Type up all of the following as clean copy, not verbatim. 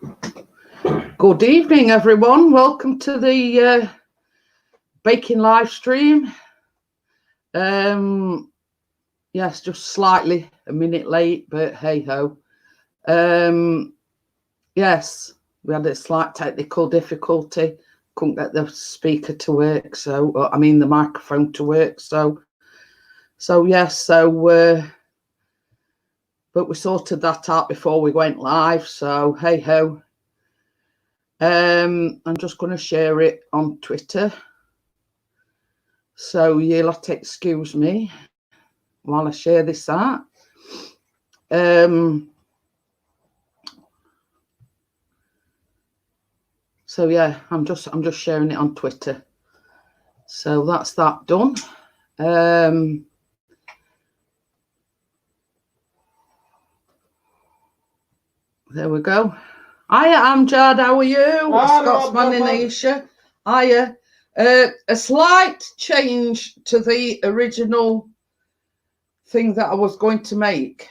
Good evening, everyone. Welcome to the baking live stream. Yes, just slightly a minute late, but hey ho. Yes, we had a slight technical difficulty. Couldn't get the speaker to work, the microphone to work. But we sorted that out before we went live. So hey ho. I'm just going to share it on Twitter. So you'll have to excuse me while I share this out. So yeah, I'm just sharing it on Twitter. So that's that done. There we go. Hiya, Amjad, how are you? Scotsman in Asia. Hiya. A slight change to the original thing that I was going to make.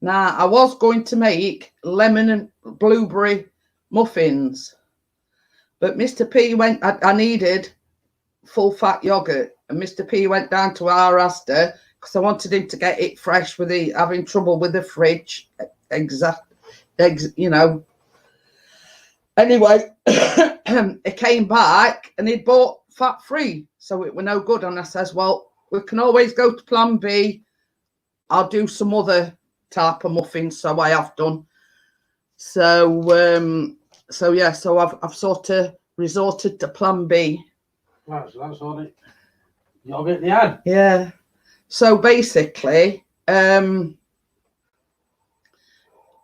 Now, I was going to make lemon and blueberry muffins, but Mr. P went, I needed full fat yogurt, and Mr. P went down to our Asda because I wanted him to get it fresh with having trouble with the fridge. Anyway, it came back and he'd bought fat free, so it were no good. And I says, well, we can always go to plan B. I'll do some other type of muffins, so I have done. So I've sort of resorted to plan B. Right, so that's all it. You'll get the ad. Yeah. So basically,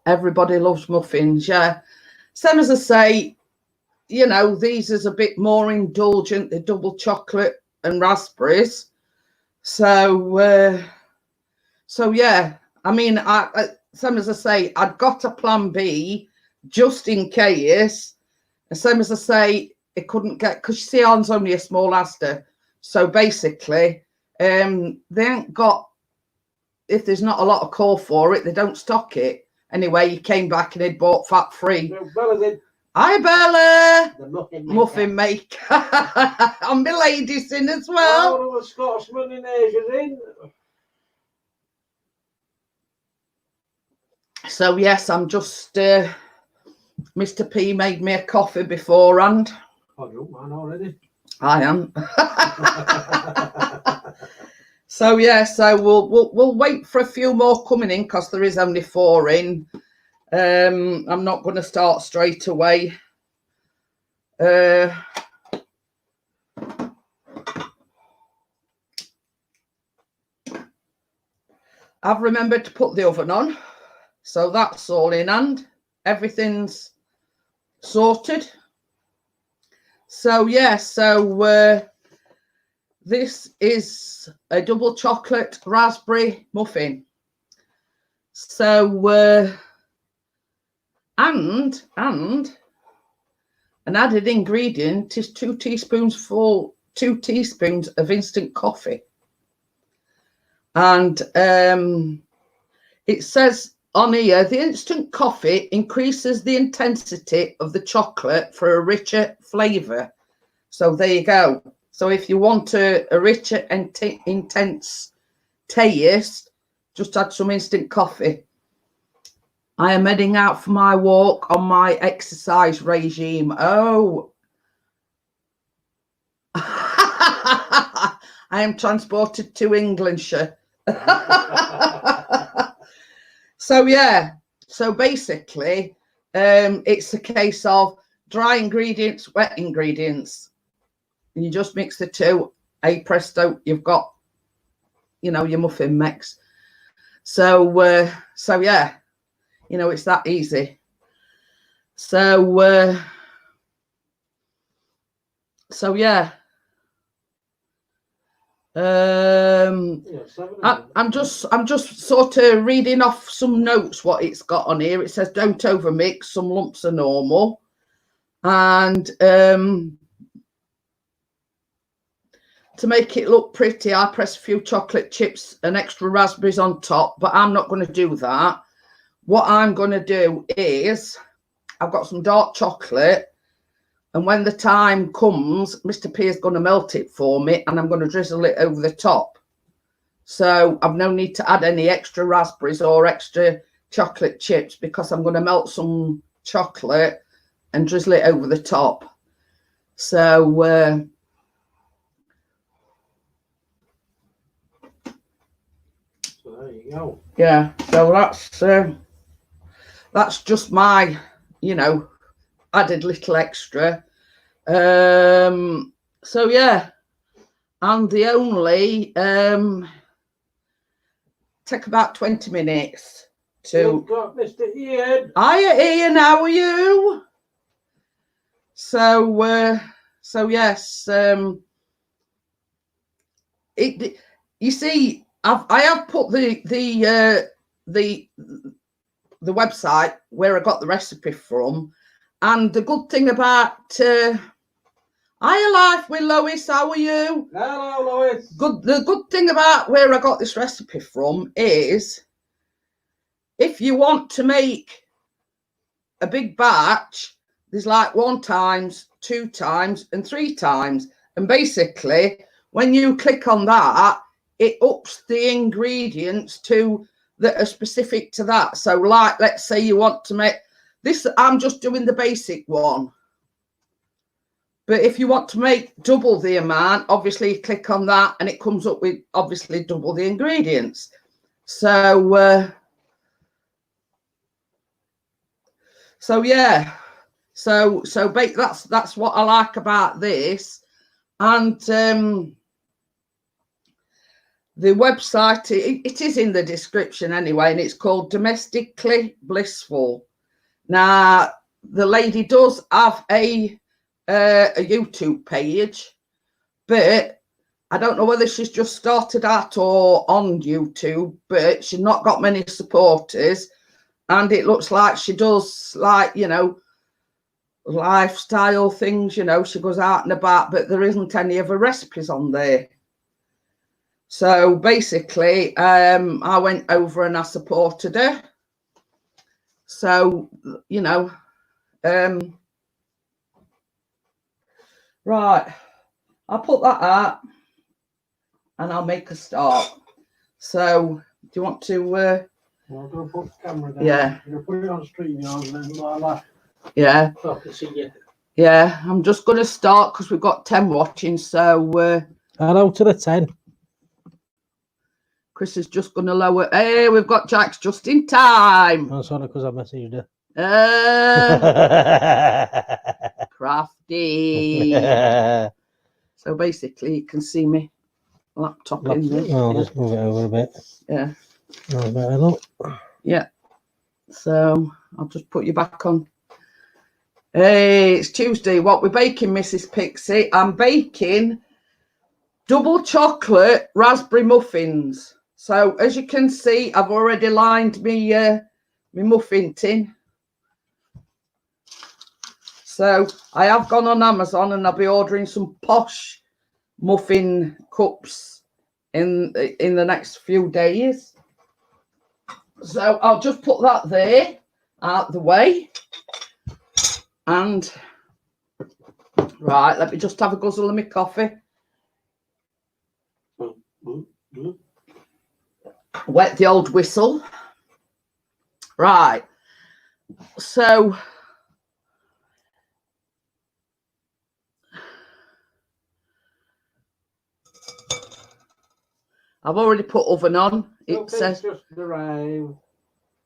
everybody loves muffins, yeah. Same as I say, these is a bit more indulgent. They're double chocolate and raspberries. So yeah. I mean, same as I say, I'd got a plan B just in case. And same as I say, it couldn't get, because you see, ours only a small Asda. So basically, they ain't got, if there's not a lot of call for it, they don't stock it. Anyway, he came back and he'd bought fat free. Bella did. Hi, Bella. The muffin maker. And my lady's in as well. Oh, the Scotsman in Asia's in. So yes, I'm just. Mr. P made me a coffee beforehand. I drunk mine already. I am. So yeah, so we'll wait for a few more coming in because there is only 4 in. I'm not going to start straight away. I've remembered to put the oven on, so that's all in hand. Everything's sorted. So yeah, this is a double chocolate raspberry muffin. So and an added ingredient is 2 teaspoons of instant coffee. And it says on here, the instant coffee increases the intensity of the chocolate for a richer flavour. So there you go. So if you want a richer and intense taste, just add some instant coffee. I am heading out for my walk on my exercise regime. Oh. I am transported to Englandshire. So yeah, so basically, it's a case of dry ingredients, wet ingredients. And you just mix the two. Hey presto, you've got, your muffin mix. So yeah, it's that easy. So yeah. I'm just sort of reading off some notes what it's got on here. It says don't overmix, some lumps are normal, and to make it look pretty, I press a few chocolate chips and extra raspberries on top, but I'm not going to do that. What I'm going to do is I've got some dark chocolate, and when the time comes, Mr. P is going to melt it for me, and I'm going to drizzle it over the top. So I've no need to add any extra raspberries or extra chocolate chips, because I'm going to melt some chocolate and drizzle it over the top. So there you go. yeah, so that's just my, you know, added little extra. So yeah, and they only take about 20 minutes to. We've got Mr. Ian. Hiya, Ian, how are you? So yes, you see, I have put the website where I got the recipe from, and the good thing about Hiya, Life with Lois, how are you? Hello, Lois. The good thing about where I got this recipe from is, if you want to make a big batch, there's like 1 times, 2 times, and 3 times, and basically when you click on that, it ups the ingredients to that are specific to that. So like, let's say you want to make this, I'm just doing the basic one, but if you want to make double the amount, obviously you click on that and it comes up with obviously double the ingredients. So yeah, so that's what I like about this. And the website, it is in the description anyway, and it's called Domestically Blissful. Now, the lady does have a YouTube page, but I don't know whether she's just started out or on YouTube, but she's not got many supporters, and it looks like she does, like, you know, lifestyle things, you know, she goes out and about, but there isn't any of her recipes on there. So basically, I went over and I supported her. So, you know, right, I'll put that out and I'll make a start. So, do you want to? I'm going to put the camera down. Yeah. I'm going to put it on StreamYard and then yeah. So I can see you. Yeah, I'm just going to start because we've got 10 watching. So, hello to the 10. Chris is just going to lower. Hey, we've got Jack's just in time. Oh, sorry, because I messaged her. Crafty. So basically, you can see me laptop in there. I'll just move it over a bit. Yeah. Oh, better look. Yeah. So I'll just put you back on. Hey, it's Tuesday. What we're baking, Mrs. Pixie? I'm baking double chocolate raspberry muffins. So as you can see, I've already lined me my muffin tin. So I have gone on Amazon and I'll be ordering some posh muffin cups in the next few days. So I'll just put that there out the way. And right, let me just have a guzzle of my coffee. Wet the old whistle. Right. So I've already put oven on. It says just arrived.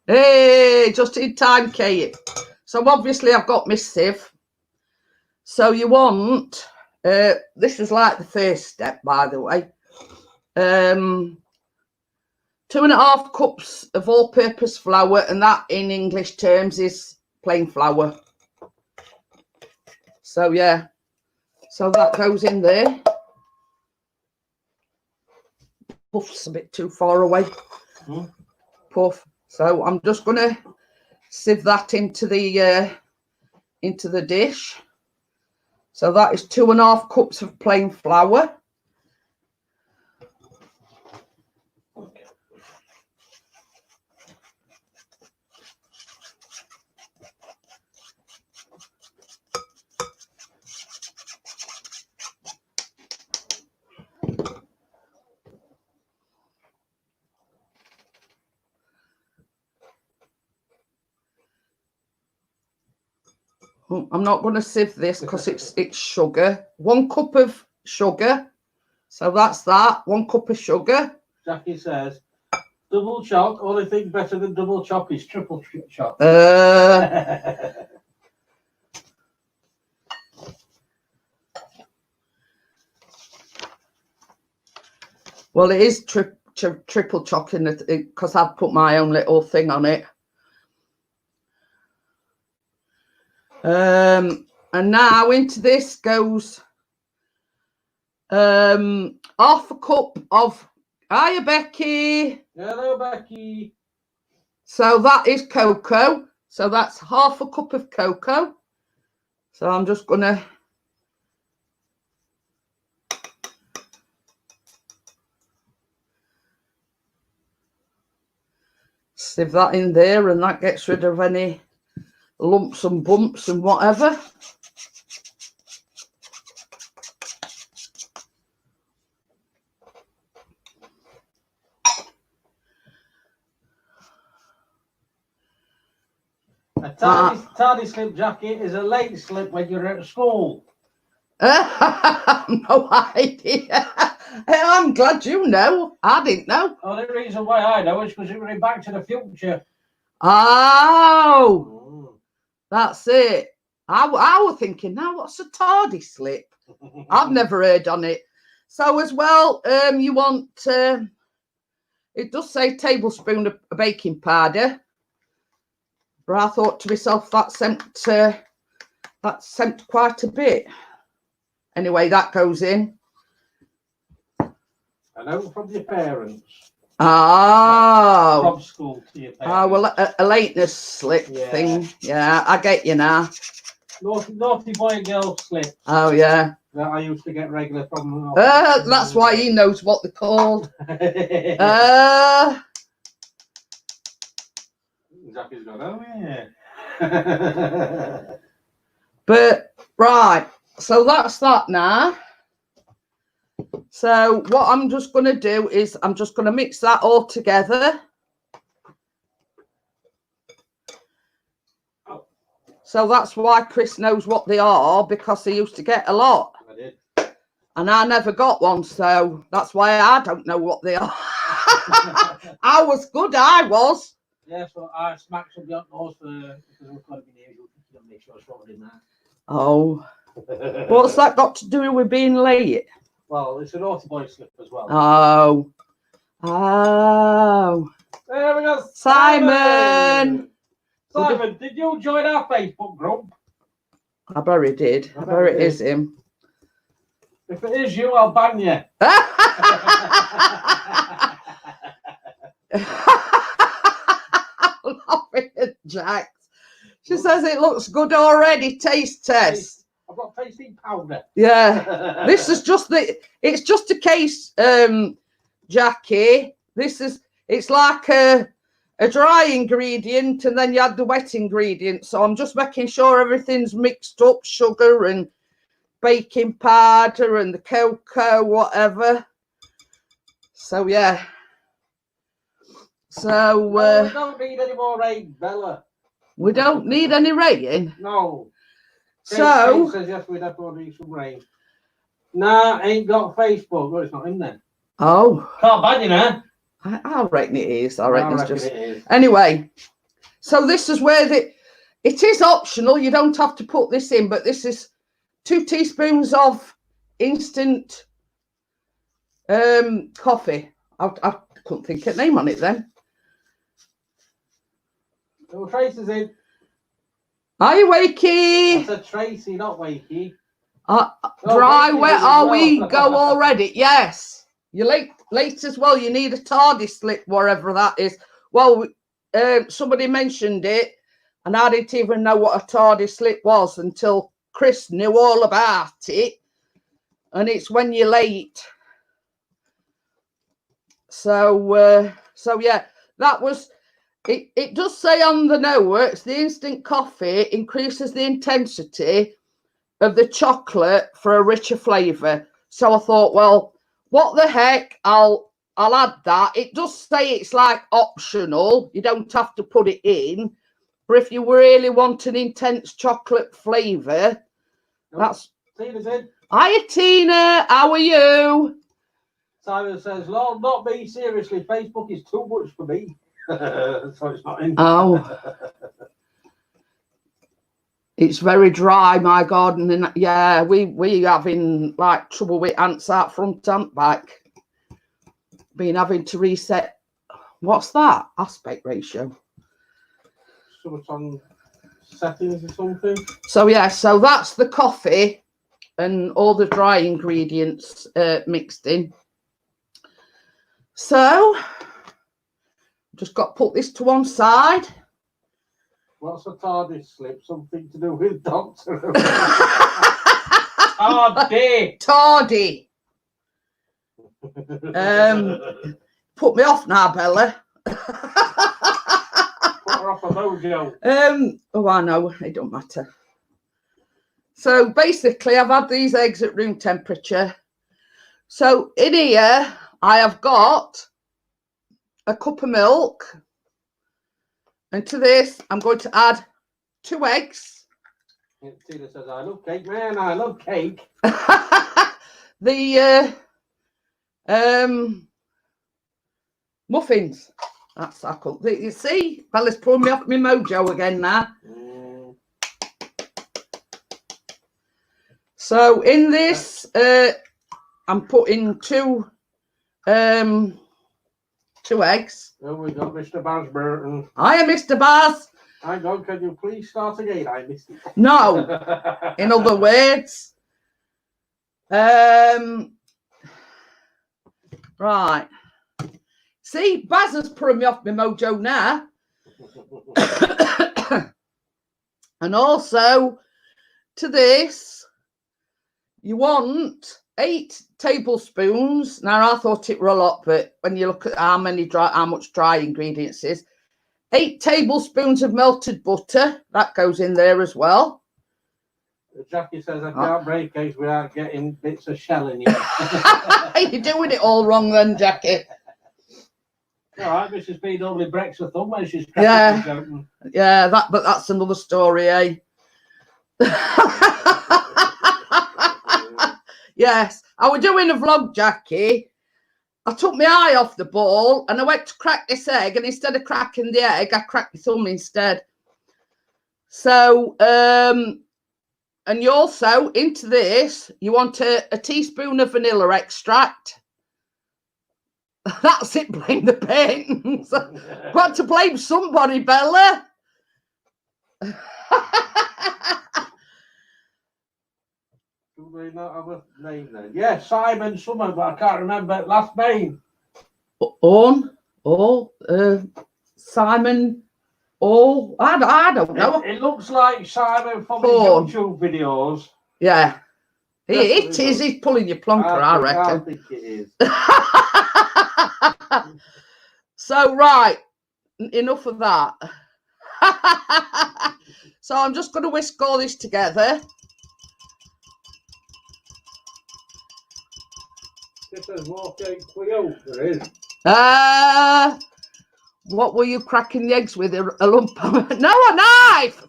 Hey, just in time, Kate. So obviously I've got my sieve. So you want this is like the first step, by the way. 2.5 cups of all-purpose flour, and that in English terms is plain flour. So yeah, so that goes in there. Puff's a bit too far away. Puff. So I'm just gonna sieve that into the dish. So that is 2.5 cups of plain flour. Oh, I'm not going to sieve this because it's sugar. 1 cup of sugar. So that's that. 1 cup of sugar. Jackie says, double choc. Only thing better than double choc is triple choc. Well, it is triple choc in it because I've put my own little thing on it. And now into this goes half a cup of, hiya Becky. Hello Becky. So that is cocoa. So that's half a cup of cocoa. So I'm just gonna sieve that in there, and that gets rid of any lumps and bumps and whatever. A tardy slip, Jackie, is a late slip when you're at school. No idea. I'm glad you know. I didn't know. Oh, the reason why I know is because it was Back to the Future. Oh, that's it. I was thinking, now what's a tardy slip? I've never heard on it. So as well, you want, it does say tablespoon of baking powder. But I thought to myself, that's sent quite a bit. Anyway, that goes in. A note from your parents. Oh. From school to your parents. Oh, well, a lateness slip thing. Yeah, I get you now. Naughty boy and girl slip. Oh, yeah. That I used to get regular from. That's why he knows what they're called. Jackie's gone, oh yeah. But, right. So that's that now. So what I'm just going to do is I'm just going to mix that all together. So that's why Chris knows what they are, because he used to get a lot. I did. And I never got one, so that's why I don't know what they are. I was good, I was. Yeah, so I smacked some beyond those because I was going to be near you. Make sure I was in there. Oh. What's that got to do with being late? Well, it's an naughty boy slip as well. Oh. Oh. There we go. Simon. Simon, did you join our Facebook group? I bet he did. I bet it is him. If it is you, I'll ban you. Jack. She says it looks good already. Taste test. I've got tasting powder. Yeah. This is just it's just a case, Jackie. It's like a dry ingredient and then you add the wet ingredient. So I'm just making sure everything's mixed up, sugar and baking powder and the cocoa, whatever. So yeah. So we don't need any more rain, Bella. We don't need any rain. No. So Kate says yes, we'd have to need some rain. Nah, ain't got Facebook. Well, it's not in there. Oh. Can't ban you now. I reckon it is. I reckon it's just. It is. Anyway, so this is where it is optional. You don't have to put this in, but this is 2 teaspoons of instant coffee. I couldn't think of a name on it then. So Tracy's in. Are you wakey? I said Tracy, not wakey. Dry, wet, are we go already? Yes. You're late as well. You need a tardy slip, wherever that is. Well, somebody mentioned it, and I didn't even know what a tardy slip was until Chris knew all about it. And it's when you're late. So yeah, that was it. It does say on the notes, the instant coffee increases the intensity of the chocolate for a richer flavour. So I thought, well, what the heck? I'll add that. It does say it's like optional. You don't have to put it in, But if you really want an intense chocolate flavour, that's... Tina's in. Hiya, Tina. How are you? Simon says, Lord, not me, seriously. Facebook is too much for me. So it's not in. Oh. It's very dry, my garden. And yeah, we having like trouble with ants out front and back. Been having to reset. What's that? Aspect ratio. So it's on settings or something. So yeah, so that's the coffee and all the dry ingredients mixed in. So just got to put this to one side. What's a TARDIS slip? Something to do with Doctor. Tardy. Tardy. Put me off now, Bella. Put her off a mojo. Oh, I know, it don't matter. So basically, I've had these eggs at room temperature. So in here, I have got a cup of milk. And to this, I'm going to add 2 eggs. Tina says, I love cake, man. I love cake. The muffins. That's cool. You see, Bella's pulling me off my mojo again now. So in this, I'm putting 2 eggs. Oh, we got Mr. Basburton. Hiya, Mr. Baz. Hang on, can you please start again? I missed it. No. In other words. Right. See, Baz has put me off my mojo now. And also, to this, you want 8 tablespoons. Now, I thought it were a lot, but when you look at how much dry ingredients is, 8 tablespoons of melted butter. That goes in there as well. Jackie says, I can't break eggs without getting bits of shell in you. You're doing it all wrong then, Jackie. All right, Mrs. B normally breaks her thumb when she's cracking eggs open. Yeah, but that's another story, eh? Yes, I was doing a vlog, Jackie. I took my eye off the ball and I went to crack this egg, and instead of cracking the egg, I cracked my thumb instead. So, and you also, into this, you want a teaspoon of vanilla extract. That's it, blame the paintings. Got to blame somebody, Bella. Do they not have a name then? Yeah, Simon something, but I can't remember last name. Simon. Oh, I don't know. It looks like Simon from his YouTube videos. Yeah. It is. He's pulling your plonker, I reckon. I think it is. So, right. Enough of that. So, I'm just going to whisk all this together. This is more cake for you. There is. What were you cracking the eggs with? A lump of... No, a knife!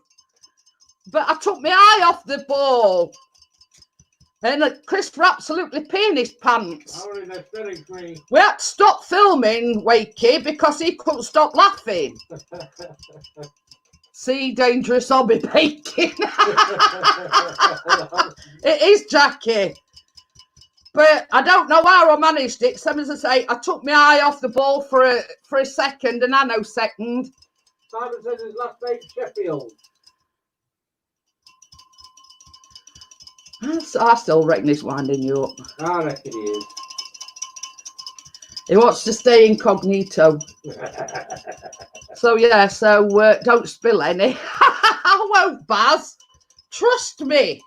But I took my eye off the ball. And Chris were absolutely peeing his pants. We had to stop filming Wakey because he couldn't stop laughing. See, dangerous hobby baking. It is, Jackie. But I don't know how I managed it. Same as I say, I took my eye off the ball for a second, a nanosecond. Simon says his last name Sheffield. I still reckon he's winding you up. I reckon he is. He wants to stay incognito. So yeah, don't spill any. I won't, Baz. Trust me.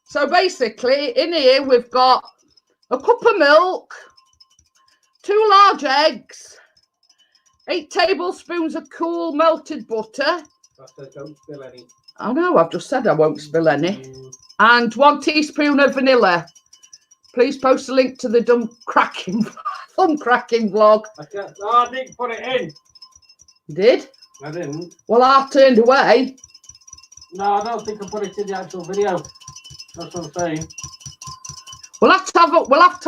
So basically, in here we've got a cup of milk, 2 large eggs, 8 tablespoons of cool melted butter. I said don't spill any. I know, I've just said I won't spill any. And 1 teaspoon of vanilla. Please post a link to the thumb cracking vlog. I didn't put it in. You did? I didn't. Well, I turned away. No, I don't think I put it in the actual video. That's what I'm saying. We'll have to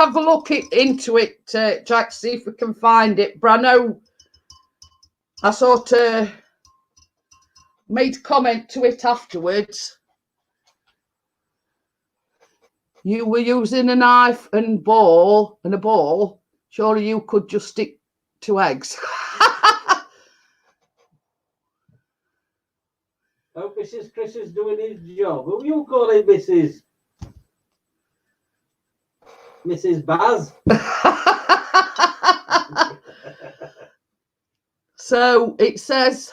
have a look into it, Jack, see if we can find it. But I know I sort of made a comment to it afterwards. You were using a knife and a ball. Surely you could just stick 2 eggs. Oh, Mrs. Chris is doing his job. Who you call it, Mrs. Baz? So it says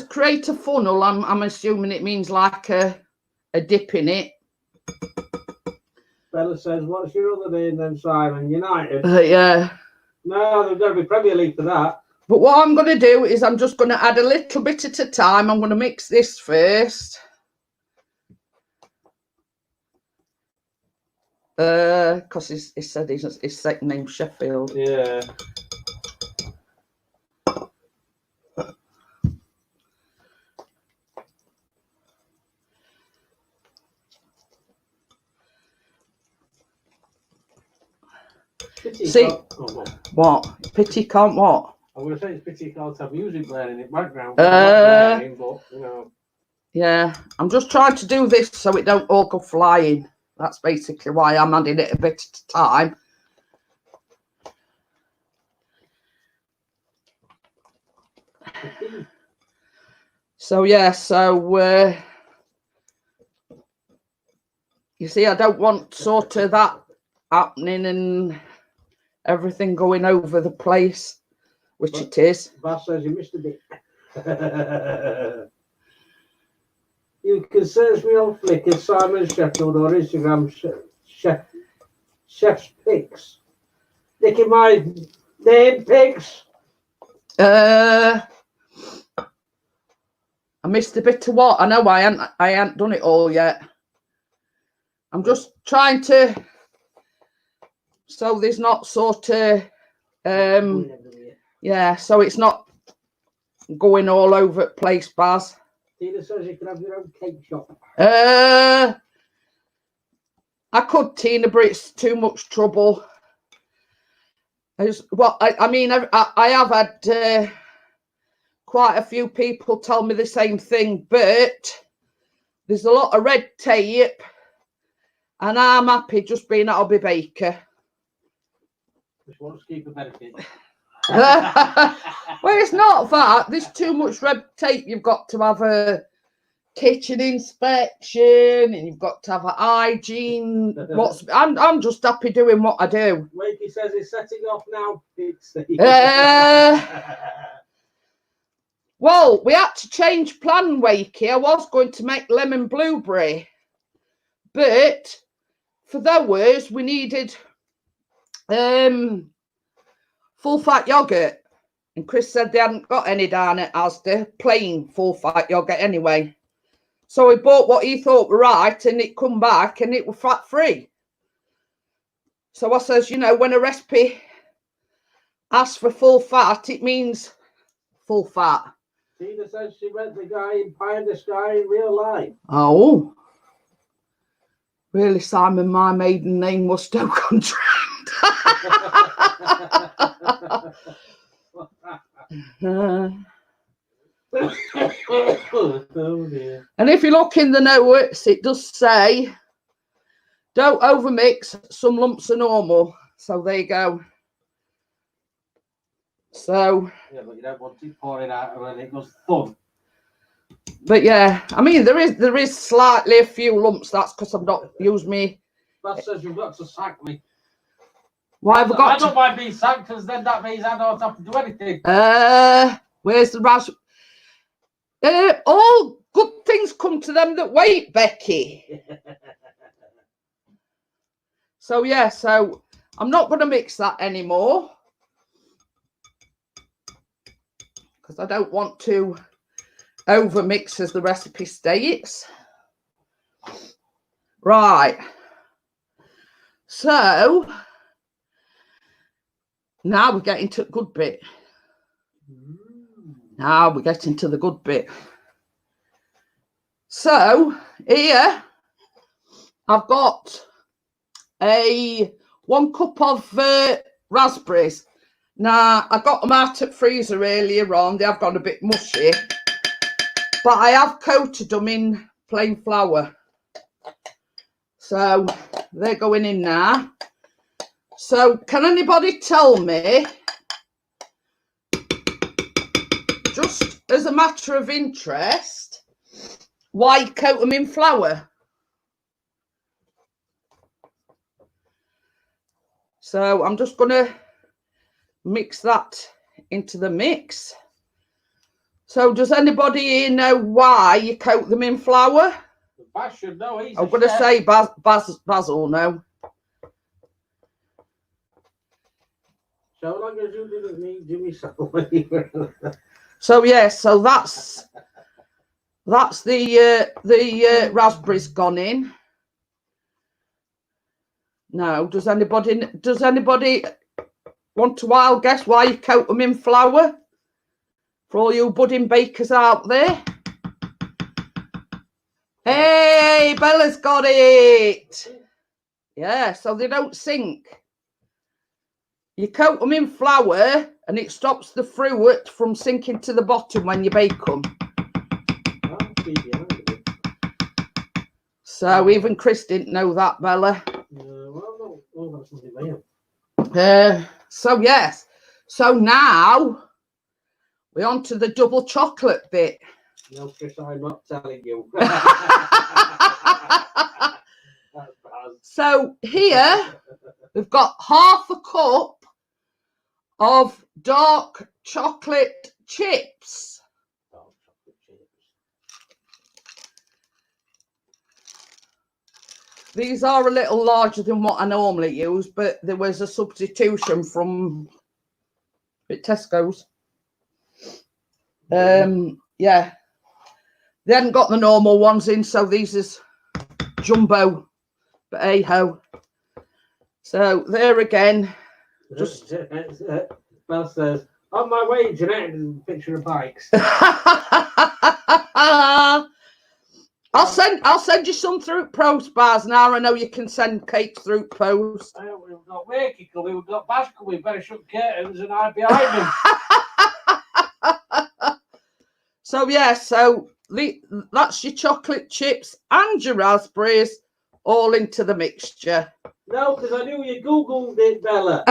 create a funnel. I'm assuming it means like a dip in it. Bella says, what's your other name then, Simon? United? Yeah. No, there's got to be Premier League for that. But what I'm going to do is I'm just going to add a little bit at a time. I'm going to mix this first. Because he said his second name's Sheffield. Yeah. See, what? Pity can't what? I'm going to say it's pity can't have music playing in the background. But, you know. Yeah, I'm just trying to do this so it don't all go flying. That's basically why I'm adding it a bit at a time. So, yeah, so you see, I don't want sort of that happening and everything going over the place, which it is. Bass says you missed a bit. You can search me on Flickr, Simon Sheffield, or Instagram, Chef's Pics. Nicking my name, Pics. I missed a bit of what? I know I hadn't done it all yet. I'm just trying to, so there's not sort of, yeah, so it's not going all over the place, Baz. Tina says you can have your own cake shop. I could, Tina, but it's too much trouble. I mean, I have had quite a few people tell me the same thing, but there's a lot of red tape, and I'm happy just being a hobby baker. Just want to keep a benefit. Well, it's not that. There's too much red tape. You've got to have a kitchen inspection, and you've got to have a hygiene. I'm just happy doing what I do. Wakey says he's setting off now. Well, we had to change plan, Wakey. I was going to make lemon blueberry, but for those we needed full fat yogurt, and Chris said they hadn't got any down at Asda, plain full fat yogurt anyway. So he bought what he thought were right, and it come back and it was fat free. So I says, you know, when a recipe asks for full fat, it means full fat. Tina says she met the guy in Pie in the Sky in real life. Oh, really, Simon? My maiden name was Stoke-on-Trent. Oh dear. And if you look in the notes, it does say, don't overmix, some lumps are normal. So there you go. So yeah, but you don't want to pour it out when it goes thud. But yeah, I mean, there is slightly a few lumps. That's because I've not used me. That says you've got to sack me. Why have I got? I don't mind being sacked, because then that means I don't have to do anything. Where's the raspberry? All good things come to them that wait, Becky. So yeah, so I'm not going to mix that anymore because I don't want to overmix as the recipe states. Right. So now we're getting to a good bit. Now we're getting to the good bit. So here I've got 1 cup of raspberries. Now I got them out of the freezer earlier on. They have gone a bit mushy, but I have coated them in plain flour. So they're going in now. So can anybody tell me, just as a matter of interest, why you coat them in flour? So I'm just going to mix that into the mix. So does anybody here know why you coat them in flour? Baz should know. I'm going to say Basil no. So long as you didn't need Jimmy Savile. So yeah, so that's the raspberries gone in. Now, does anybody want to wild guess why you coat them in flour? For all you budding bakers out there. Hey, Bella's got it. Yeah, so they don't sink. You coat them in flour and it stops the fruit from sinking to the bottom when you bake them. So even Chris didn't know that, Bella. So yes. So now we're on to the double chocolate bit. No, Chris, I'm not telling you. So here we've got half a cup of dark chocolate chips. These are a little larger than what I normally use, but there was a substitution from Tesco's. Yeah, they hadn't got the normal ones in, so these is jumbo, but hey ho. So there again, just Bell says, on my way, Jeanette, and a picture of bikes. I'll send you some through post, Baz. Now I know you can send cakes through post. We've got Wakey coming, we've got Baz coming, better shut curtains and hide behind them. So yeah, so that's your chocolate chips and your raspberries all into the mixture. No, because I knew you Googled it, Bella.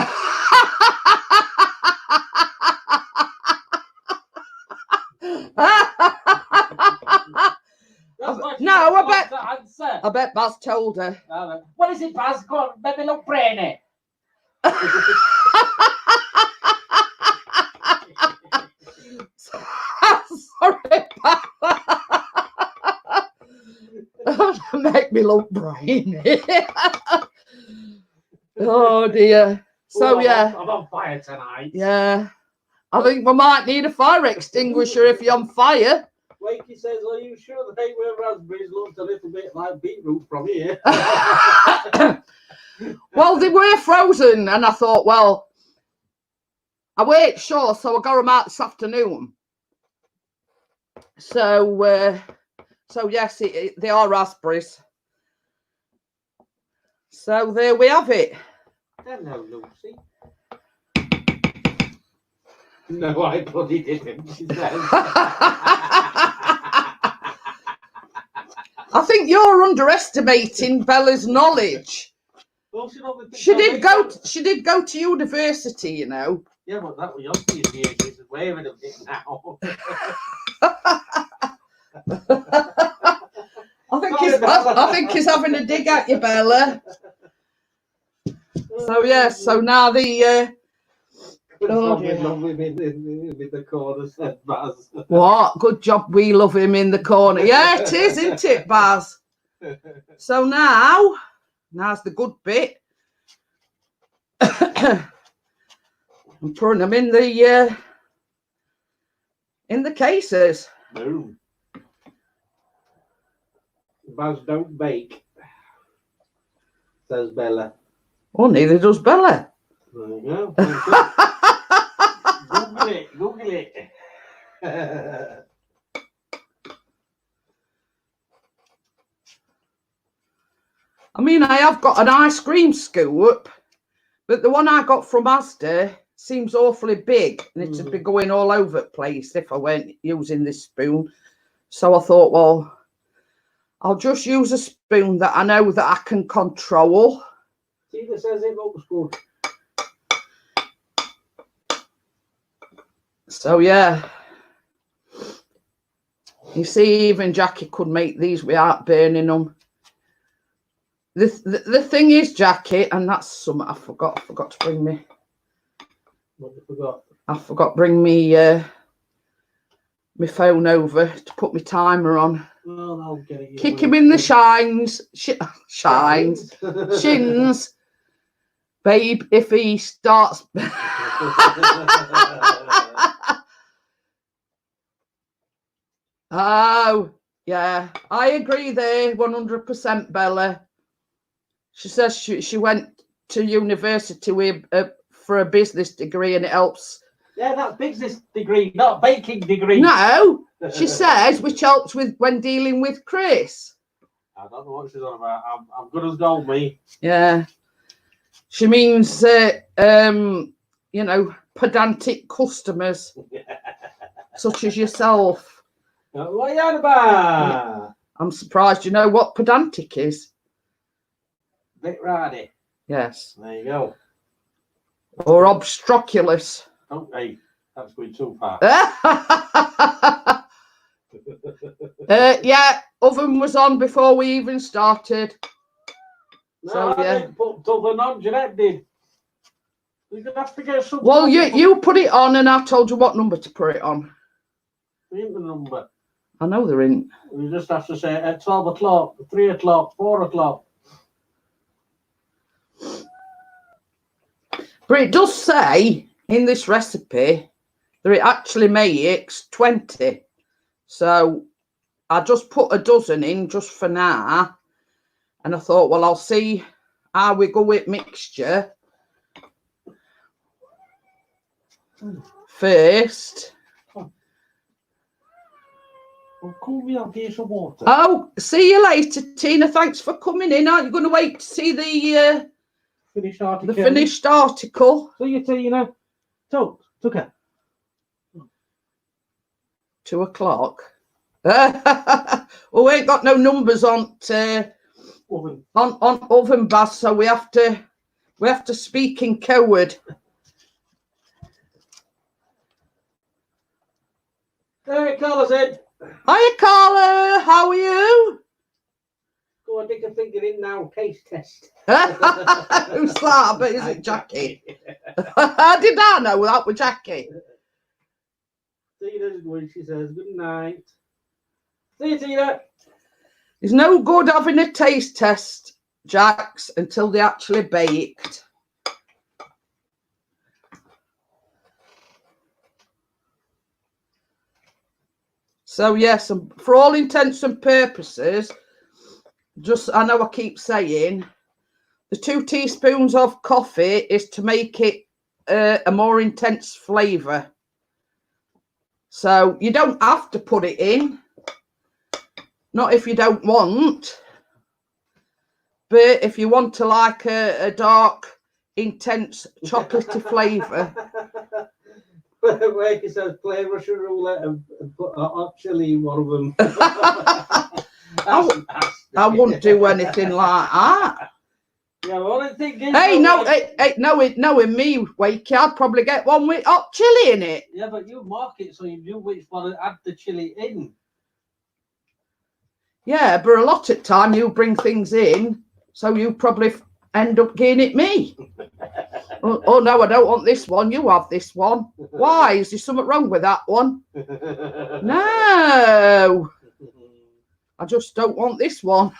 No, I bet Baz told her. What is it, Baz? Go on, let me look brainy. Sorry, make me look brainy. Oh dear. So yeah, I'm on fire tonight. Yeah, I think we might need a fire extinguisher if you're on fire. Wakey says, are you sure the hay with raspberries looked a little bit like beetroot from here? Well, they were frozen, and I thought, well, I weren't sure, so I got them out this afternoon. So, yes, they are raspberries. So there we have it. Hello, Lucy. No, I bloody didn't, she says. I think you're underestimating Bella's knowledge. Well, she did go to university, you know. Yeah, but that was young years. She's waving a bit now. I think he's having a dig at you, Bella. So yeah, so now the with the corner, said Baz. What? Good job we love him in the corner. Yeah, it is, isn't it, Baz? So now's the good bit. I'm putting them in the cases. Boom. Baz don't bake, says Bella. Oh, neither does Bella. There you go. Google it. I mean, I have got an ice cream scoop, but the one I got from Asda seems awfully big, and it would be going all over the place if I weren't using this spoon. So I thought, well, I'll just use a spoon that I know that I can control. See, that says it looks good. So yeah, you see, even Jackie could make these without burning them. The thing is, Jackie, and that's something I forgot to bring me. What you forgot? I forgot to bring me my phone over to put my timer on. Well, I'll get it. Kick him in the shines, shins, babe. If he starts. Oh, yeah, I agree there, 100%, Bella. She says she went to university with for a business degree, and it helps. Yeah, that's business degree, not baking degree. No, she says, which helps with when dealing with Chris. I don't know what she's on about. I'm good as gold, me. Yeah, she means you know, pedantic customers such as yourself. What are you on about? I'm surprised you know what pedantic is. Bit ratty. Yes. There you go. Or obstropulous. Oh, hey, that's going too far. Yeah, oven was on before we even started. No, So I yeah. didn't put oven on. Jeanette did. You're gonna have to get some. Well, you put it on, and I told you what number to put it on. Ain't the number. I know there ain't. You just have to say at 12 o'clock, 3 o'clock, 4 o'clock. But it does say in this recipe that it actually makes 20. So I just put a dozen in just for now. And I thought, well, I'll see how we go with mixture first. Well, cool me, I'll get you some water. Oh, see you later, Tina. Thanks for coming in. Aren't you going to wait to see the Finished article. the finished article? See you, Tina. So, okay. 2 o'clock. Well, we ain't got no numbers on Oven. on oven bass, so we have to speak in code. There, Carla's in. Hiya, Carla. How are you? Go on, dig a finger in now. Taste test. Who's that? But is it Jackie? How did I know that was Jackie? Tina's going. She says good night. See you, Tina. It's no good having a taste test, Jax, until they actually baked. So yes, for all intents and purposes, just I know I keep saying, the 2 teaspoons of coffee is to make it a more intense flavour. So you don't have to put it in, not if you don't want, but if you want to like a dark, intense chocolatey flavour. Where he says play Russian roulette and put a hot chili in one of them. I wouldn't do anything like that. Yeah, well, I think. Hey, knowing me, Wakey, I'd probably get one with hot chili in it. Yeah, but you mark it so you knew which one to add the chili in. Yeah, but a lot of time you bring things in, so you probably end up giving it me. Oh no, I don't want this one. You have this one. Why? Is there something wrong with that one? No, I just don't want this one.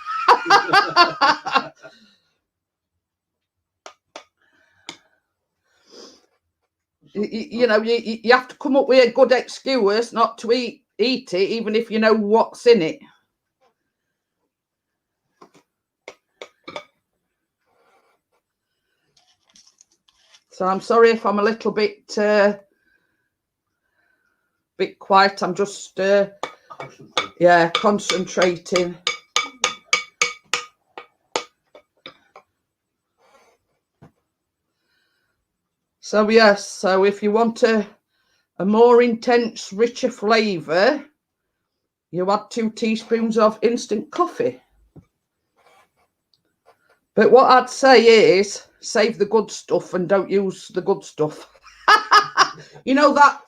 You know, you have to come up with a good excuse not to eat it, even if you know what's in it. So I'm sorry if I'm a little bit bit quiet. I'm just, yeah, concentrating. So yes, so if you want a more intense, richer flavour, you add 2 teaspoons of instant coffee. But what I'd say is save the good stuff and don't use the good stuff. You know that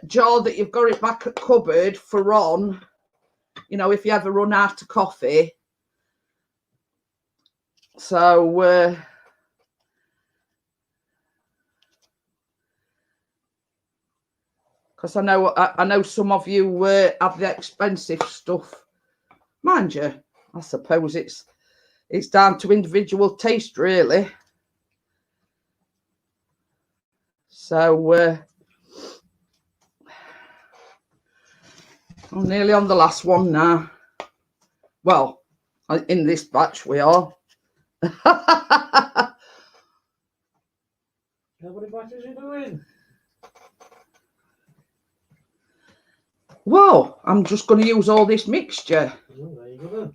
jar that you've got it back at cupboard for on, you know, if you ever run out of coffee. So because I know some of you have the expensive stuff, mind you. I suppose it's down to individual taste, really. So I'm nearly on the last one now. Well, in this batch we are. How many batches are you doing? Well, I'm just going to use all this mixture. Oh, there you go then.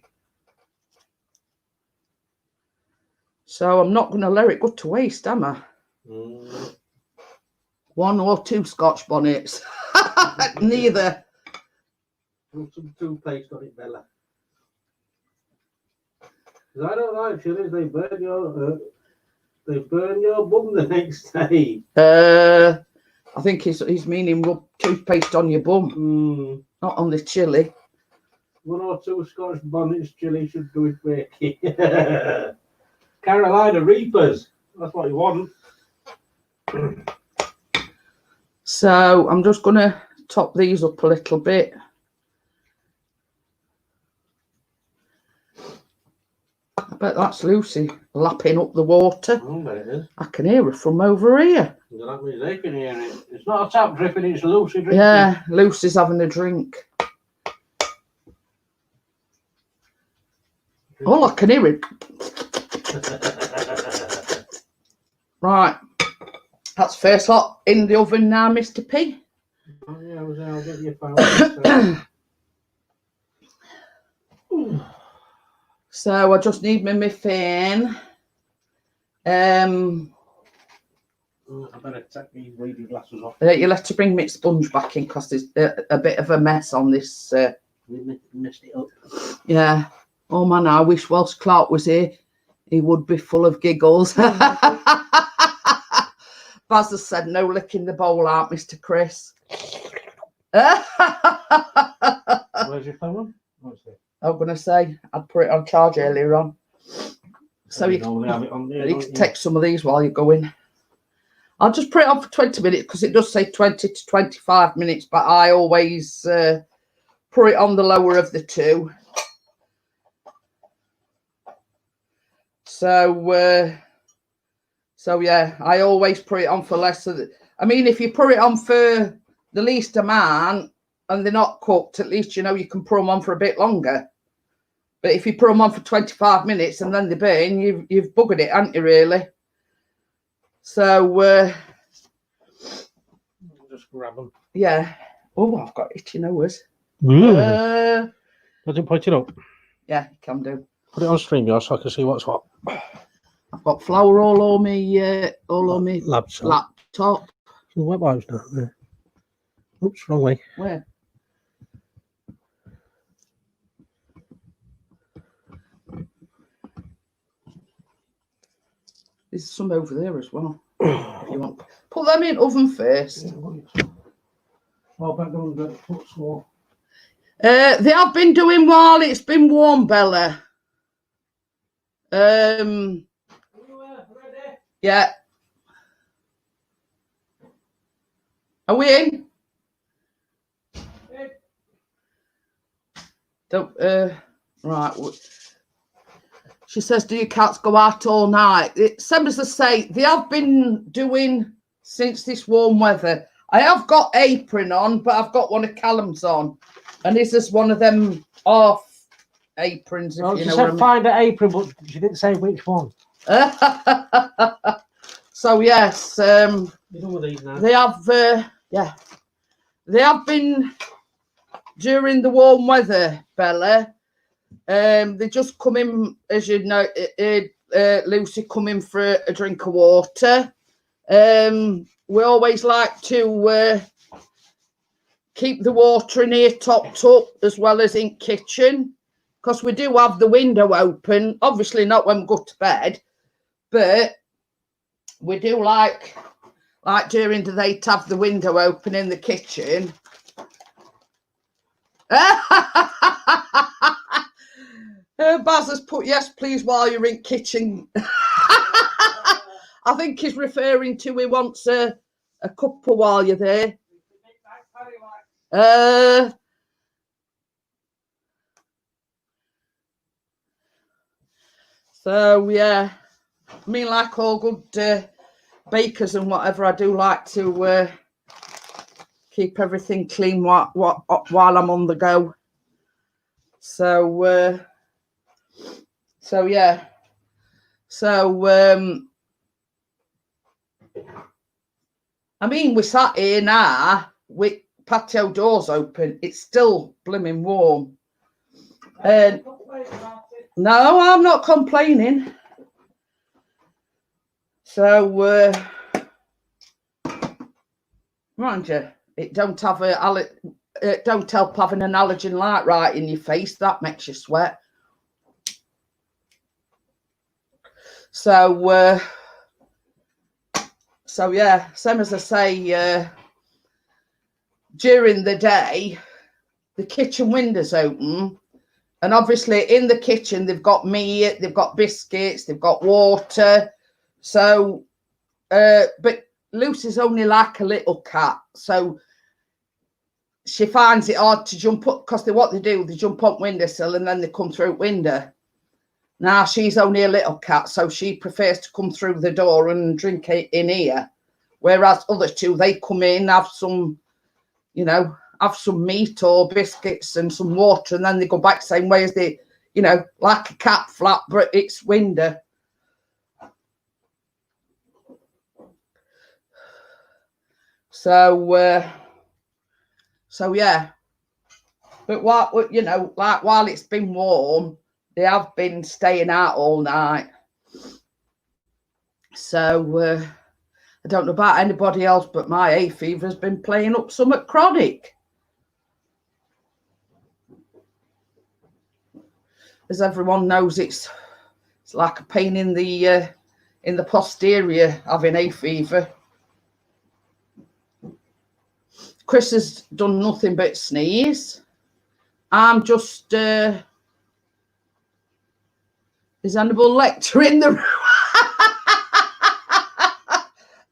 So I'm not going to let it go to waste, am I? 1 or 2 Scotch bonnets. Neither. Put some toothpaste on it, Bella. Because I don't like chilies. They burn your bum the next day. I think he's meaning rub toothpaste on your bum, not on the chili. 1 or 2 Scotch bonnets chili should do it quick. Carolina Reapers. That's what you want. So I'm just going to top these up a little bit. I bet that's Lucy lapping up the water. I bet it is. I can hear her from over here. That means they can hear it. It's not a tap dripping, it's Lucy drinking. Yeah, Lucy's having a drink. Oh, I can hear it. Right. That's first lot in the oven now, Mr. P. Oh, yeah, I'll get you a phone. So I just need my muffin. I better take these reading glasses off. You'll have to bring me sponge back in because there's a bit of a mess on this. We messed it up. Yeah. Oh man, I wish Welsh Clark was here. He would be full of giggles. Baz has said no licking the bowl out, Mr. Chris. Where's your phone? What's it? I'm going to say I'd put it on charge earlier on. So you normally have it on there. can take some of these while you're going. I'll just put it on for 20 minutes because it does say 20 to 25 minutes, but I always put it on the lower of the 2. So yeah, I always put it on for less. I mean, if you put it on for the least amount and they're not cooked, at least you know you can put them on for a bit longer. But if you put them on for 25 minutes and then they burn, you've buggered it, haven't you, really? So just grab them. Yeah. Oh, I've got itchy nose. Does it put it up? Yeah, you can do. Put it on StreamYard so I can see what's what. I've got flour all on me laptop. Some wet wipes down there. Oops, wrong way. Where? There's some over there as well. If you want, put them in oven first. Well, back on the foot small. They have been doing while it's been warm, Bella. Ready? Yeah. Are we in? Don't. Right. She says, do your cats go out all night? Same as I say, they have been doing since this warm weather. I have got apron on, but I've got one of Callum's on. And this is one of them off aprons. If she you know said what I mean. find an apron, but she didn't say which one. So, yes. You done with these now? They have, yeah. They have been during the warm weather, Bella. They just come in, as you know, Lucy come in for a drink of water. We always like to keep the water in here topped up as well as in kitchen, because we do have the window open. Obviously not when we go to bed, but we do like during the day to have the window open in the kitchen. Baz has put yes please while you're in kitchen. I think he's referring to he wants a cuppa while you're there. So yeah, I mean, like all good bakers and whatever, I do like to keep everything clean while I'm on the go. So yeah, so I mean, we sat here now with patio doors open. It's still blooming warm. And no, I'm not complaining. So mind you, it don't have don't help having an allergen light right in your face. That makes you sweat. So so yeah, same as I say, during the day, the kitchen window's open, and obviously in the kitchen they've got meat, they've got biscuits, they've got water. So, but Lucy's only like a little cat, so she finds it hard to jump up, because what they do, they jump up windowsill and then they come through window. Now she's only a little cat, so she prefers to come through the door and drink it in here, whereas other two, they come in, have some, you know, have some meat or biscuits and some water, and then they go back same way as they, you know, like a cat flap, but it's window. So so yeah, but what, you know, like while it's been warm, they have been staying out all night. So I don't know about anybody else, but my hay fever has been playing up somewhat chronic. As everyone knows, it's like a pain in the posterior having hay fever. Chris has done nothing but sneeze. I'm just is Hannibal Lecter in the room?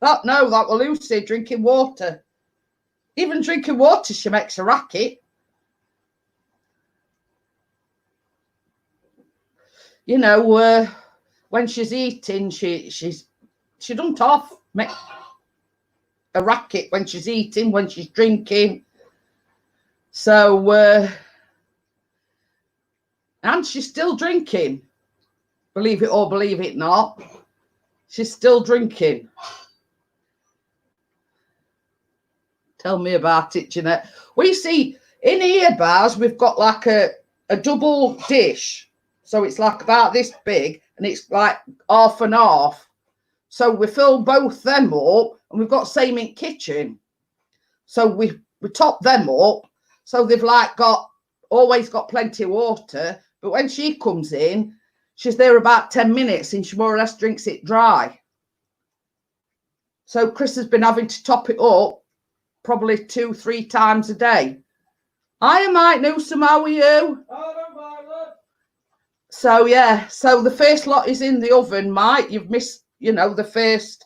No, that was Lucy drinking water. Even drinking water, she makes a racket. You know, when she's eating, she don't half make a racket when she's eating, when she's drinking. So and she's still drinking. Believe it or believe it not, she's still drinking. Tell me about it, Jeanette. We see in here, bars, we've got like a double dish. So it's like about this big, and it's like half and half. So we fill both them up, and we've got same in kitchen. So we top them up. So they've like always got plenty of water. But when she comes in, she's there about 10 minutes, and she more or less drinks it dry. So Chris has been having to top it up probably 2-3 times a day. Hiya, Mike Newsom, how are you? So yeah, so the first lot is in the oven, Mike. You've missed, you know, the first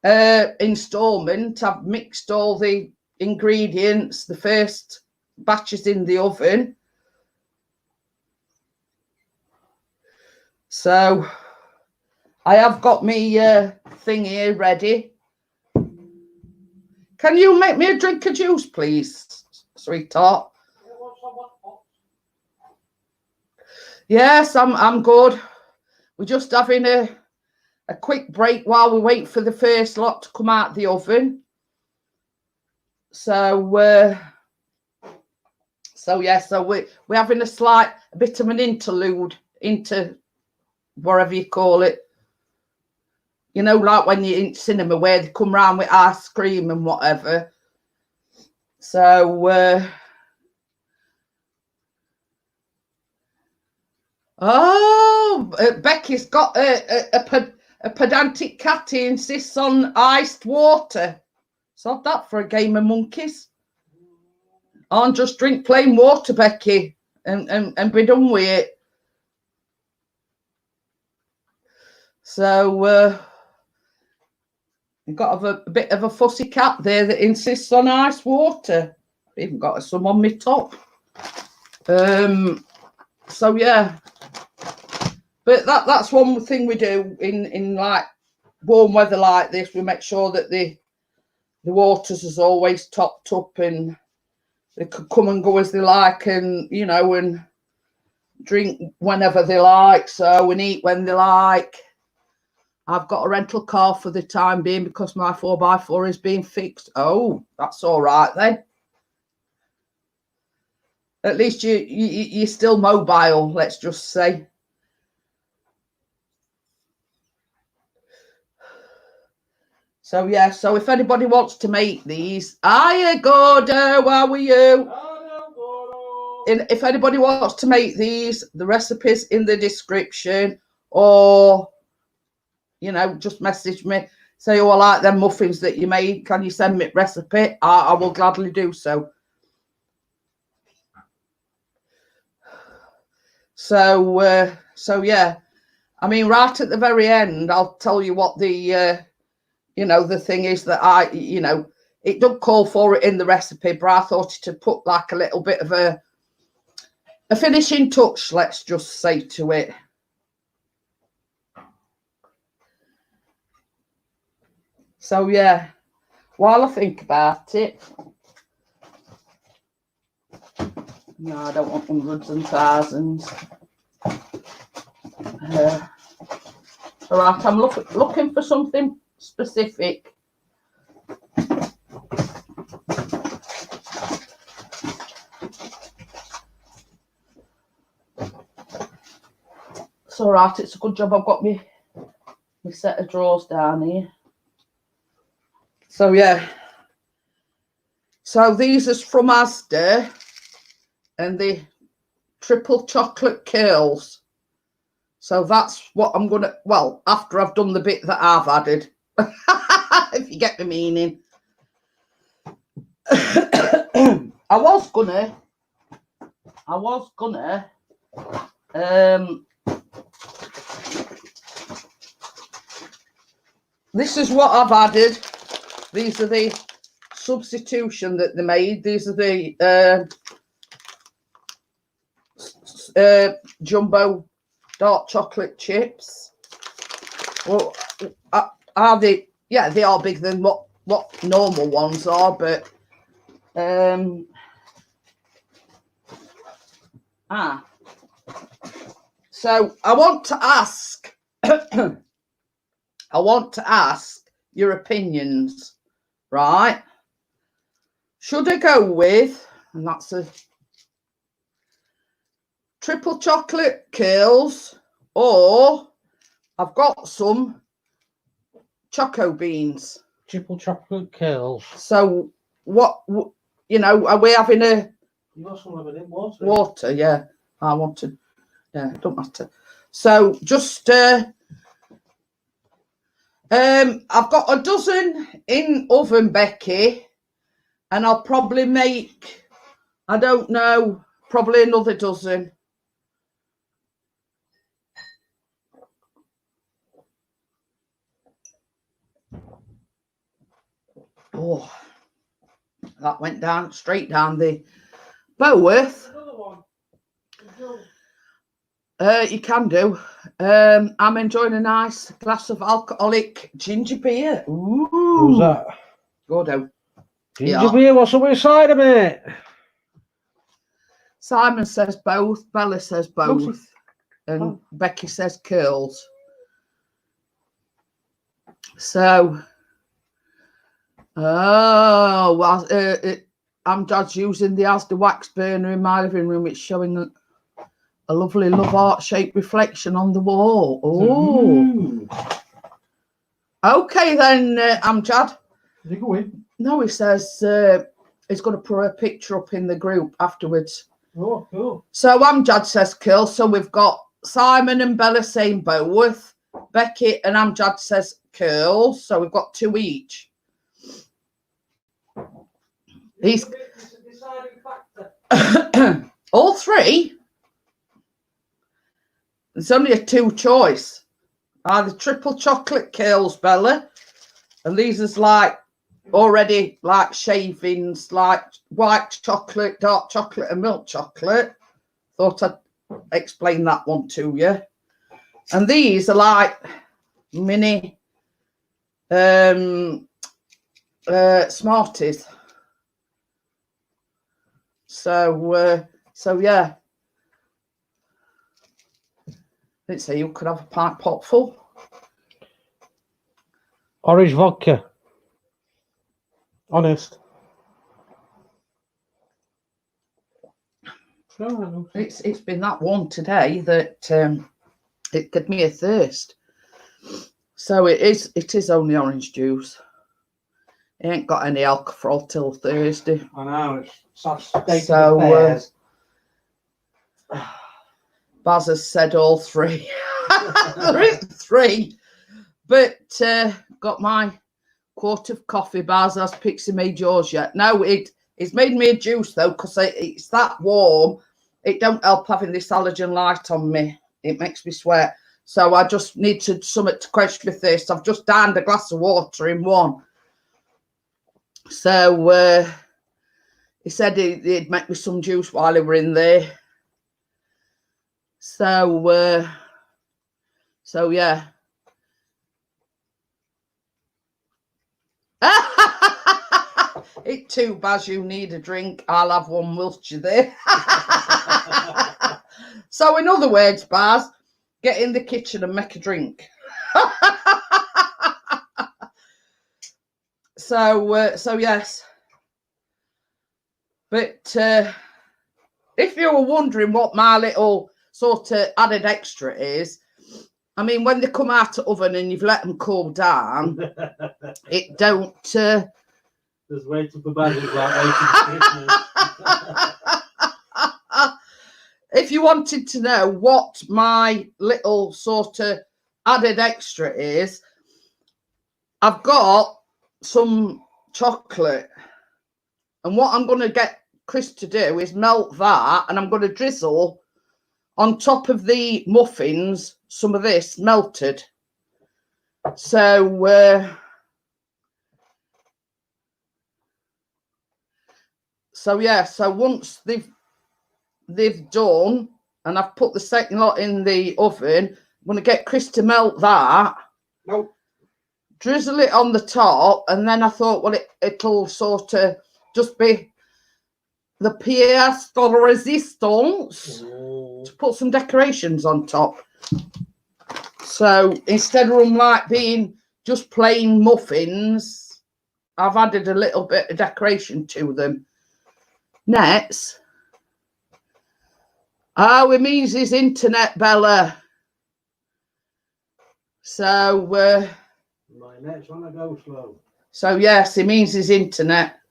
installment. I've mixed all the ingredients. The first batch is in the oven. So I have got me thing here ready. Can you make me a drink of juice, please, sweetheart? Yes, I'm good. We're just having a a quick break while we wait for the first lot to come out the oven. So yeah, so we're having a bit of an interlude into whatever you call it. You know, like when you're in cinema where they come round with ice cream and whatever. So Becky's got a pedantic cat who insists on iced water. Sod that for a game of monkeys. And just drink plain water, Becky, and be done with it. So you've got a bit of a fussy cat there that insists on ice water. I've even got some on my top. So yeah, but that's one thing we do in like warm weather like this. We make sure that the waters is always topped up and they could come and go as they like, and you know, and drink whenever they like, so and eat when they like. I've got a rental car for the time being because my 4x4 is being fixed. Oh, that's all right then. At least you're still mobile, let's just say. So yeah, so if anybody wants to make these, hiya Gordo, how are you? And if anybody wants to make these, the recipe's in the description, or you know, just message me, say, oh, I like them muffins that you made, can you send me a recipe? I will gladly do so. So yeah, I mean, right at the very end, I'll tell you what the you know, the thing is that you know, it don't call for it in the recipe, but I thought to put like a little bit of a finishing touch, let's just say, to it. So yeah, while I think about it, no, I don't want hundreds and thousands. All right, I'm looking for something specific. It's all right. It's a good job I've got my set of drawers down here. So yeah. So these is from Asda, and the triple chocolate curls. So that's what I'm gonna. Well, after I've done the bit that I've added, if you get the meaning. I was gonna. This is what I've added. These are the substitution that they made. These are the jumbo dark chocolate chips. Well, are they? Yeah, they are bigger than what normal ones are, but so I want to ask. I want to ask your opinions, right? Should I go with, and that's a triple chocolate curls, or I've got some choco beans. Triple chocolate curls. So what, you know, are we having a... You got some of it in water. Water, yeah. I want to, yeah, it don't matter. So just... I've got a dozen in oven, Becky, and I'll probably make, I don't know, probably another dozen. Oh, that went down, straight down the Boworth. Another one. You can do. I'm enjoying a nice glass of alcoholic ginger beer. Ooh. Who's that? Gordo. Ginger beer, what's up inside of it? Simon says both, Bella says both, and Becky says curls. So, oh, well, I'm just using the Asda wax burner in my living room. It's showing a lovely love heart shaped reflection on the wall. Oh, okay then, Amjad. Is he going? No, he says he's going to put a picture up in the group afterwards. Oh, cool. So Amjad says kill. So we've got Simon and Bella saying both. Becky and Amjad says curl. So we've got 2 each. He's all 3. There's only a 2 choice. Either triple chocolate curls, Bella, and these is like already like shavings, like white chocolate, dark chocolate, and milk chocolate. Thought I'd explain that one to you. And these are like mini Smarties. So yeah. Let's say you could have a pint pot full. Orange vodka. Honest. It's been that warm today that it gave me a thirst. So it is only orange juice. It ain't got any alcohol till Thursday. I know, it's such state of affairs. Baz has said all 3. There is 3. But got my quart of coffee. Baz has Pixie made yours yet? No, it's made me a juice though, because it's that warm. It don't help having this halogen light on me. It makes me sweat. So I just need something to quench my thirst. I've just downed a glass of water in one. So he said he'd make me some juice while he were in there. So yeah. It too, Baz, you need a drink. I'll have one whilst you're there. So in other words, Baz, get in the kitchen and make a drink. So yes. But if you were wondering what my little sort of added extra is, I mean, when they come out of the oven and you've let them cool down, it don't... Just waiting for Basil like waiting for Christmas. If you wanted to know what my little sort of added extra is, I've got some chocolate. And what I'm going to get Chris to do is melt that, and I'm going to drizzle on top of the muffins some of this melted. So yeah, so once they've done and I've put the second lot in the oven, I'm going to get Chris to melt that. Nope. Drizzle it on the top, and then I thought, well, it'll sort of just be the pièce de résistance to put some decorations on top. So instead of them like being just plain muffins, I've added a little bit of decoration to them. Nets. Oh, it means his internet, Bella. So my net's on a go slow. So yes, it means his internet.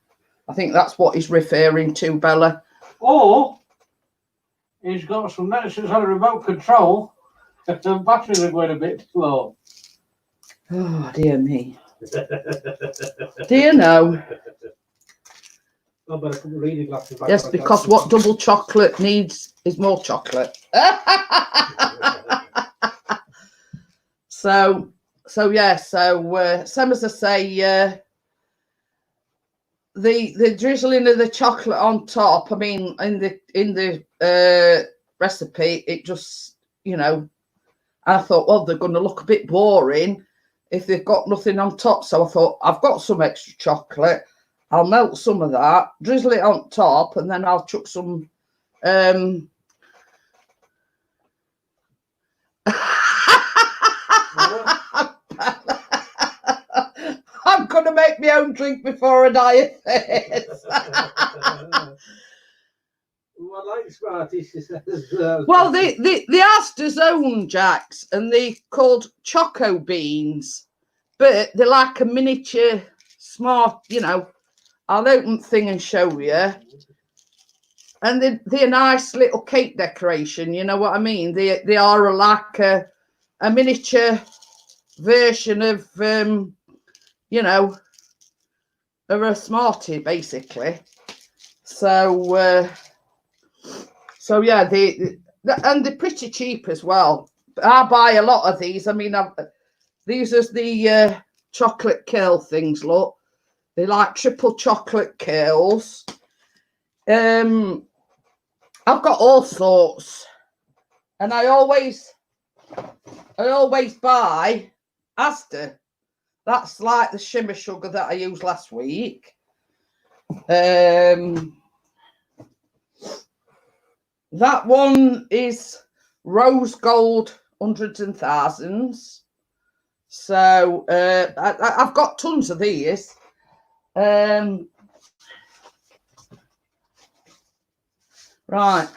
I think that's what he's referring to, Bella. Or he's got some nets that's had a remote control. The batteries are going a bit slow. Oh dear me. Do you know? Oh, but I couldn't read it last night. Yes, because what double chocolate needs is more chocolate. So yeah, same as I say, the drizzling of the chocolate on top. I mean, in the recipe, it just, you know, I thought, well, they're going to look a bit boring if they've got nothing on top. So I thought, I've got some extra chocolate. I'll melt some of that, drizzle it on top, and then I'll chuck some I'm going to make my own drink before I die of this. Well, I like Smarties, she says. Well, the Asda's own Jacks, and they're called Choco Beans, but they're like a miniature smart, you know. I'll open the thing and show you. And they're a nice little cake decoration, you know what I mean? They are like a miniature version of, you know, of a Smartie, basically. So, yeah, and they're pretty cheap as well. I buy a lot of these. I mean, these are the chocolate curl things, look. They like triple chocolate curls. I've got all sorts, and I always buy Asda. That's like the shimmer sugar that I used last week. That one is rose gold hundreds and thousands. So I've got tons of these. Right.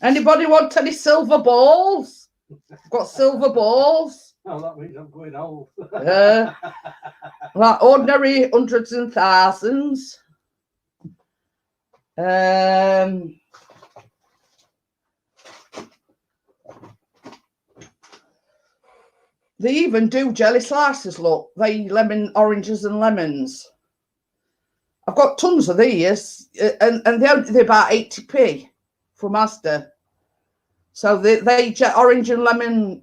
Anybody want any silver balls? I've got silver balls. Oh, that means I'm going old. Like ordinary hundreds and thousands. They even do jelly slices, look. They lemon, oranges and lemons. I've got tons of these, and they're about 80p from Asda. So they orange and lemon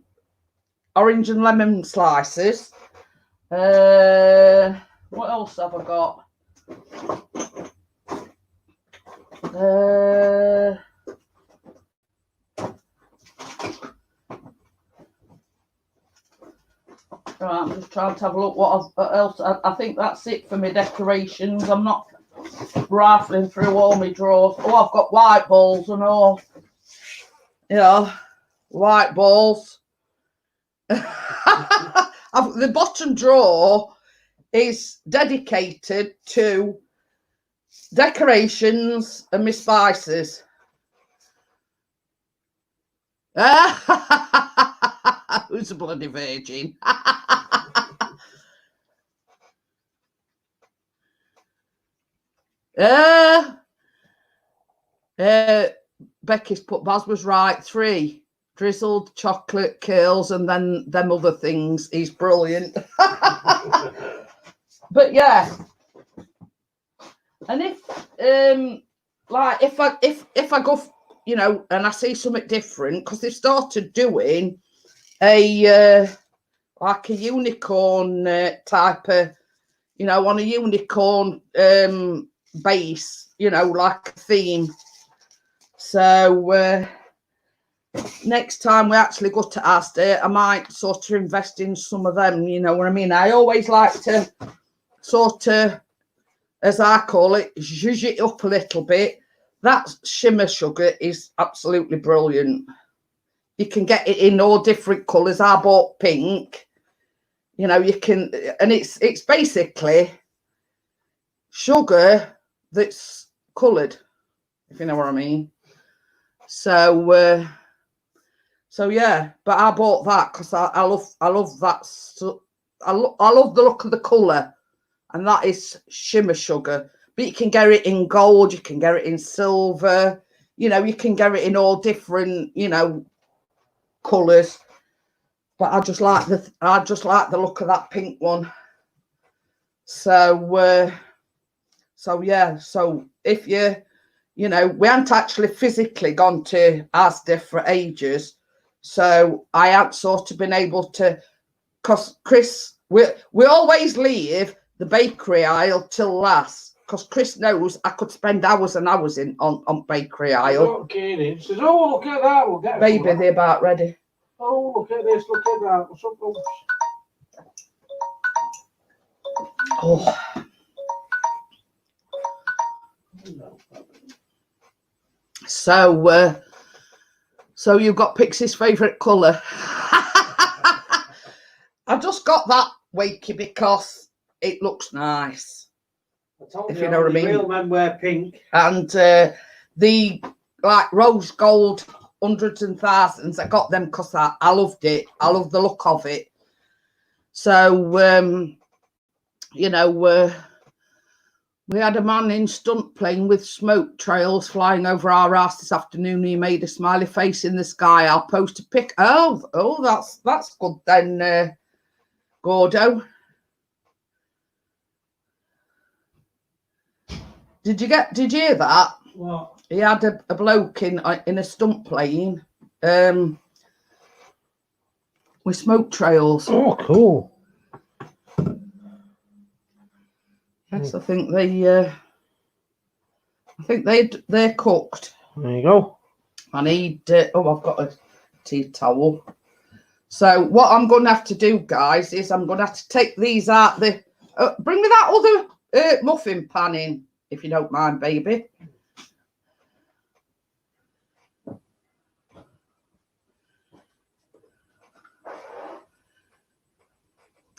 slices. What else have I got? Right, I'm just trying to have a look what else. I think that's it for my decorations. I'm not rifling through all my drawers. Oh, I've got white balls and all. Yeah, white balls. The bottom drawer is dedicated to decorations and my spices. Who's a bloody virgin? Becky's put, Baz was right, 3 drizzled chocolate curls and then them other things. He's brilliant. But yeah, and if if I go, you know, and I see something different, because they've started doing a like a unicorn type of, you know, on a unicorn base, you know, like a theme. So next time we actually go to Asda, I might sort of invest in some of them, you know what I mean? I always like to sort of, as I call it, zhuzh it up a little bit. That shimmer sugar is absolutely brilliant. You can get it in all different colours. I bought pink. You know, you can, and it's basically sugar that's coloured, if you know what I mean. So yeah, but I bought that because I love that. I love the look of the colour, and that is shimmer sugar. But you can get it in gold, you can get it in silver, you know, you can get it in all different, you know, colours. But I just like the look of that pink one. So yeah, so if you know, we haven't actually physically gone to Asda for ages, so I haven't sort of been able to, because Chris, we always leave the bakery aisle till last, because Chris knows I could spend hours and hours on bakery aisle. She says, oh, look at that. We'll get Baby, they're about ready. Oh, look at this, look at that. What's up, folks? Oh. So you've got Pixie's favourite colour. I just got that wakey because it looks nice. I told If you know what I mean. Real men wear pink. And the like rose gold hundreds and thousands, I got them because I loved it. I love the look of it. So you know, we had a man in stunt playing with smoke trails flying over our house this afternoon. He made a smiley face in the sky. I'll post a pic. Oh, that's good then, Gordo. Did you hear that? What? He had a bloke in a stunt plane, with smoke trails. Oh, cool. Yes, I think they're cooked. There you go. I need. I've got a tea towel. So what I'm going to have to do, guys, is I'm going to have to take these out. Bring me that other muffin pan in, if you don't mind, baby.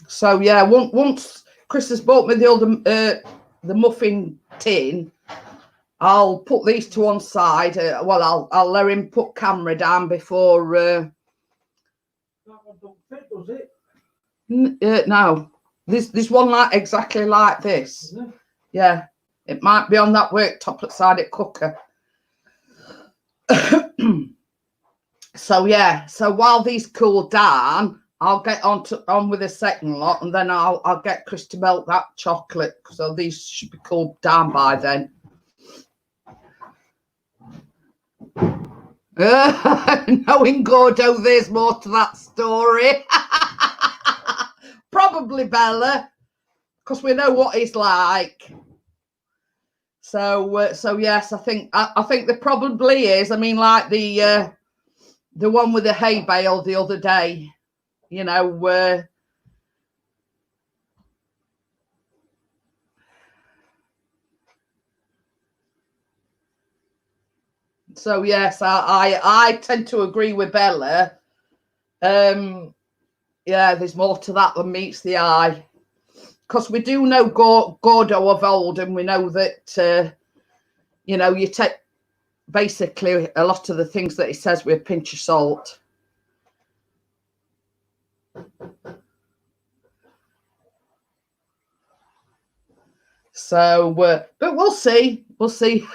So yeah, once Chris has bought me the muffin tin, I'll put these to one side. Well, I'll let him put camera down before. That one don't fit, does it? No, this one like exactly like this. Is it? Yeah, it might be on that worktop outside it cooker. So yeah, so while these cool down, I'll get on with the second lot, and then I'll get Chris to melt that chocolate. So these should be cooled down by then. Knowing Gordo, there's more to that story. Probably Bella, because we know what he's like. So yes, I think there probably is. I mean, like the one with the hay bale the other day. You know, so yes, I tend to agree with Bella. Yeah, there's more to that than meets the eye, because we do know Gordo of old, and we know that you know, you take basically a lot of the things that he says with a pinch of salt. So, but we'll see. We'll see.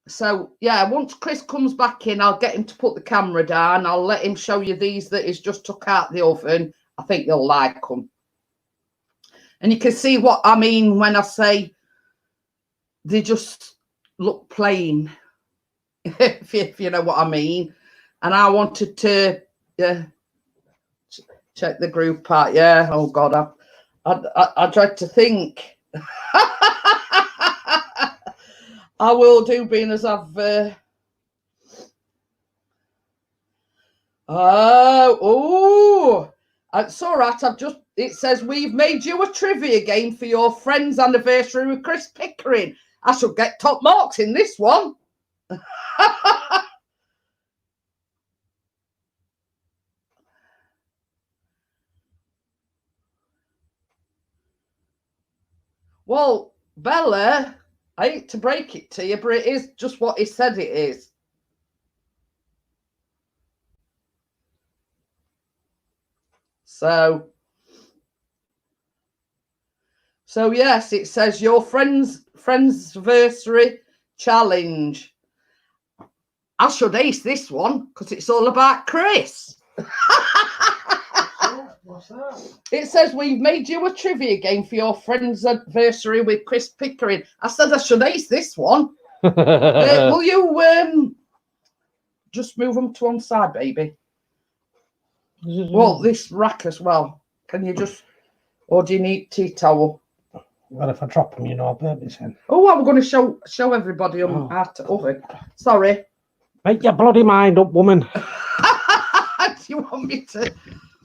So, yeah, once Chris comes back in, I'll get him to put the camera down. I'll let him show you these that he's just took out the oven. I think you'll like them. And you can see what I mean when I say they just look plain, if you know what I mean. And I wanted to... check the group out. Yeah. Oh God, I dread to think. I will do, being as I've. It's all right. It says we've made you a trivia game for your friend's anniversary with Chris Pickering. I should get top marks in this one. Well, Bella, I hate to break it to you, but it is just what he said it is. So yes, it says your friend's anniversary challenge. I should ace this one because it's all about Chris. What's that? It says we've made you a trivia game for your friend's anniversary with Chris Pickering. I said I should ace this one. Will you just move them to one side, baby? Well, this rack as well. Can you just, or do you need tea towel? Well, if I drop them, you know, I'll burn this in. Oh, I'm going to show everybody how to oven. Sorry. Make your bloody mind up, woman. Do you want me to?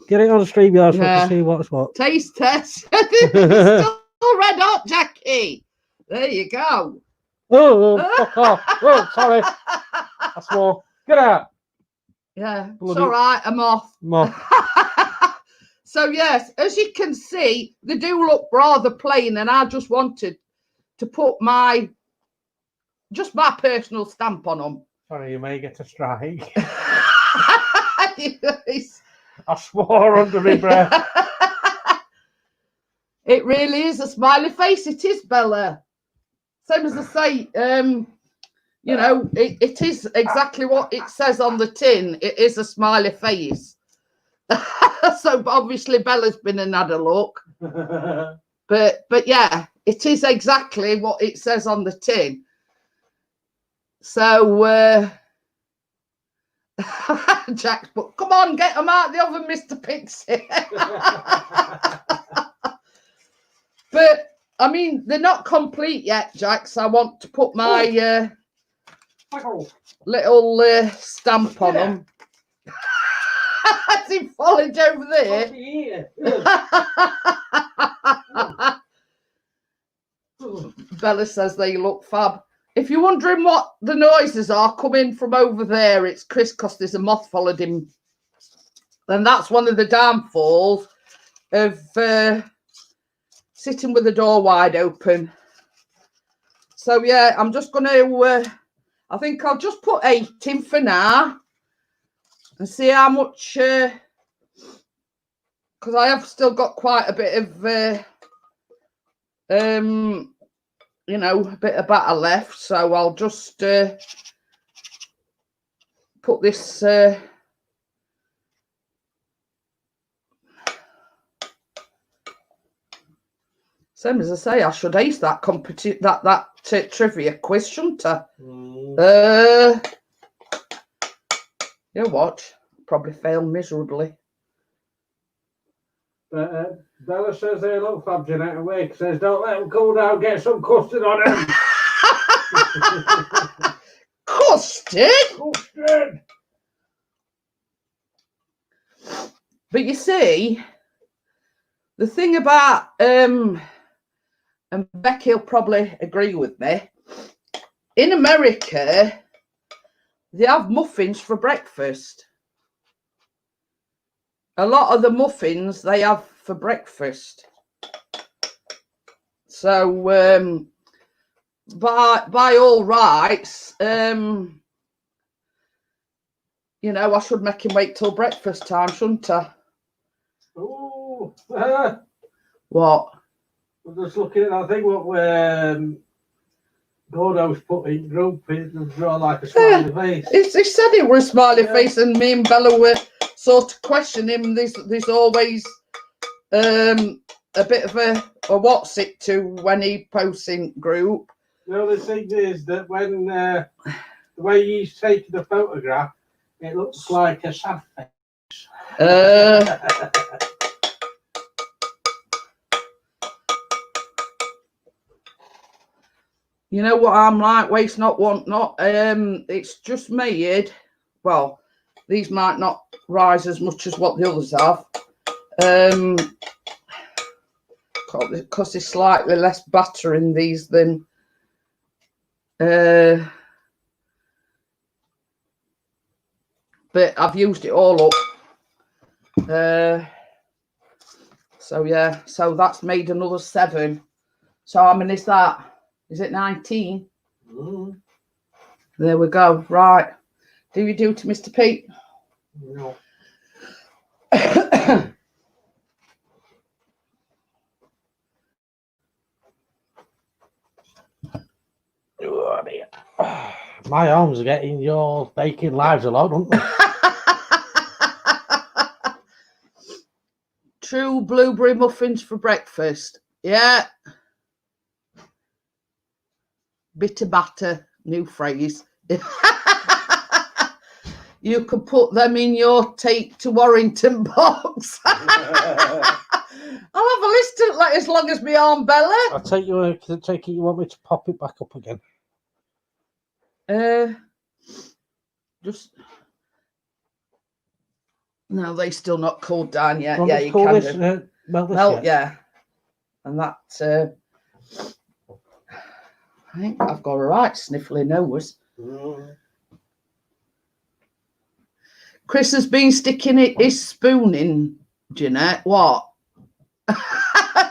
Get it on the stream, yeah, to see what's what. Taste test. It's still red hot, Jackie. There you go. Oh, fuck off. Oh, sorry. That's more. Get out. Yeah, it's Bloody- all right, I'm off. Muff. So, yes, as you can see, they do look rather plain, and I just wanted to put my personal stamp on them. Sorry, you may get a strike. Yes. I swore under my breath. It really is a smiley face. It is, Bella. Same as I say, you know, it is exactly what it says on the tin. It is a smiley face. So obviously Bella's been and had a look. But yeah, it is exactly what it says on the tin. So Jack's but come on, get them out of the oven, Mr. Pixie. But I mean, they're not complete yet, Jax. I want to put my little stamp on them. Has he fallen over there? Bella says they look fab. If you're wondering what the noises are coming from over there, it's Chris because there's a moth followed him. And that's one of the downfalls of sitting with the door wide open. So yeah, I'm just going to, I think I'll just put 8 in for now and see how much, because I have still got quite a bit of, you know, a bit of batter left. So I'll just put this, same as I say, I should ace that trivia quiz, shouldn't I? You watch, probably fail miserably. Bella says they look fab, Jeanette awake. Says don't let them cool down, get some custard on them. Custard? Custard! But you see, the thing about, and Becky will probably agree with me, in America, they have muffins for breakfast. A lot of the muffins they have for breakfast. So, by all rights, you know, I should make him wait till breakfast time, shouldn't I? Ooh. What? I'm just looking at that thing what Gordo's put in group and draw like a smiley face. He said it was a smiley face, and me and Bella were sort of questioning him. There's always a bit of a what's it to when he posts in group. The only thing is that when the way he's taking the photograph, it looks like a sad face. You know what I'm like, waste not, want not. It's just made. Well, these might not rise as much as what the others have. Because there's slightly less batter in these than but I've used it all up. So yeah, so that's made another 7. So how many is that? Is it 19? There we go. Right. Do you do to Mr. Pete? No. My arms are getting your baking lives a lot, aren't they? True blueberry muffins for breakfast. Yeah. Bitter batter, new phrase. You could put them in your take to Warrington box. I'll have a list of like as long as my arm, Bella. I'll take you. Take it. You want me to pop it back up again? Just no, they still not cooled down yet. Want Yeah, me to you call can this, do. melt, Yeah, and that. I think I've got a right sniffly nose. Chris has been sticking his spoon in, Jeanette. What?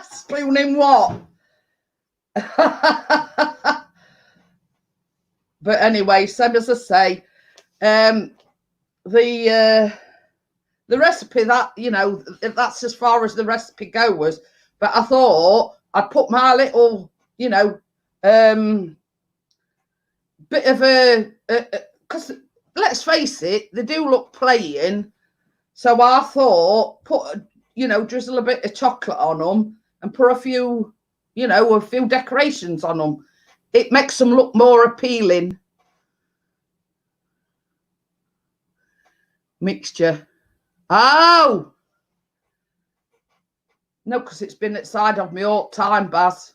Spoon in what? But anyway, same as I say, the recipe, that, you know, that's as far as the recipe goes. But I thought I'd put my little, you know, bit of a, because let's face it, they do look plain. So I thought, you know, drizzle a bit of chocolate on them and put a few, you know, a few decorations on them. It makes them look more appealing. Mixture. Oh! No, because it's been outside of me all the time, Baz.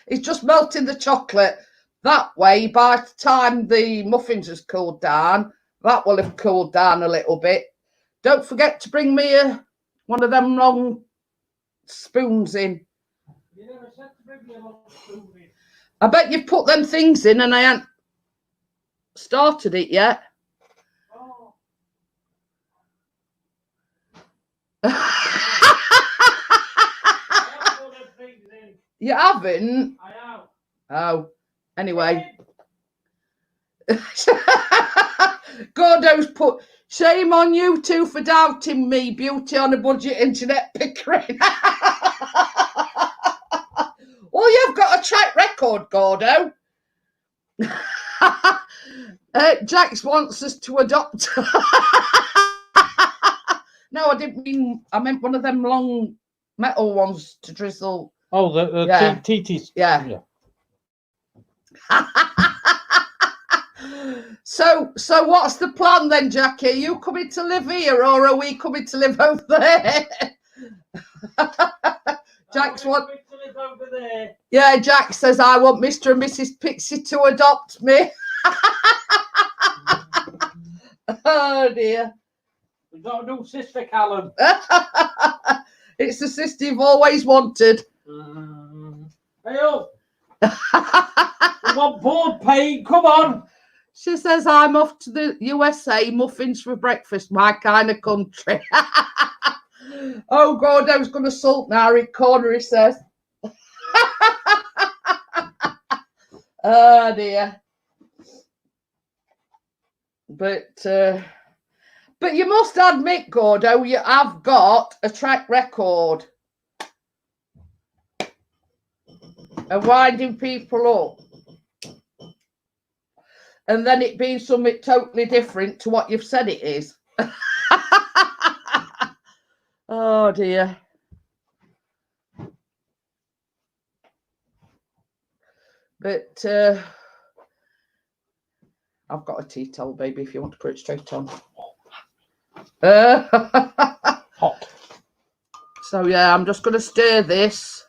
It's just melting the chocolate. That way, by the time the muffins has cooled down, that will have cooled down a little bit. Don't forget to bring me one of them long spoons in. You never said to bring me a long spoon in. I bet you've put them things in and I haven't started it yet. Oh. You haven't? I have. Oh, anyway. Gordo's put, shame on you two for doubting me. Beauty on a budget, internet Pickering. Well, you've got a track record, Gordo. Jax wants us to adopt. No, I didn't mean, I meant one of them long metal ones to drizzle. Oh, the Yeah. TTs. Yeah. So what's the plan then, Jackie? Are you coming to live here or are we coming to live over there? Jack's what? To live over there. Yeah, Jack says I want Mr. and Mrs. Pixie to adopt me. Oh dear. We've got a new sister, Callum. It's the sister you've always wanted. Hey up. We want board paying. Come on. She says I'm off to the USA, muffins for breakfast, my kind of country. Oh God, I was going to salt now in corner, he says. Oh dear. But you must admit, Gordo, you have got a track record of winding people up. And then it being something totally different to what you've said it is. Oh dear. But I've got a tea towel, baby, if you want to put it straight on. Hot. So yeah, I'm just going to stir this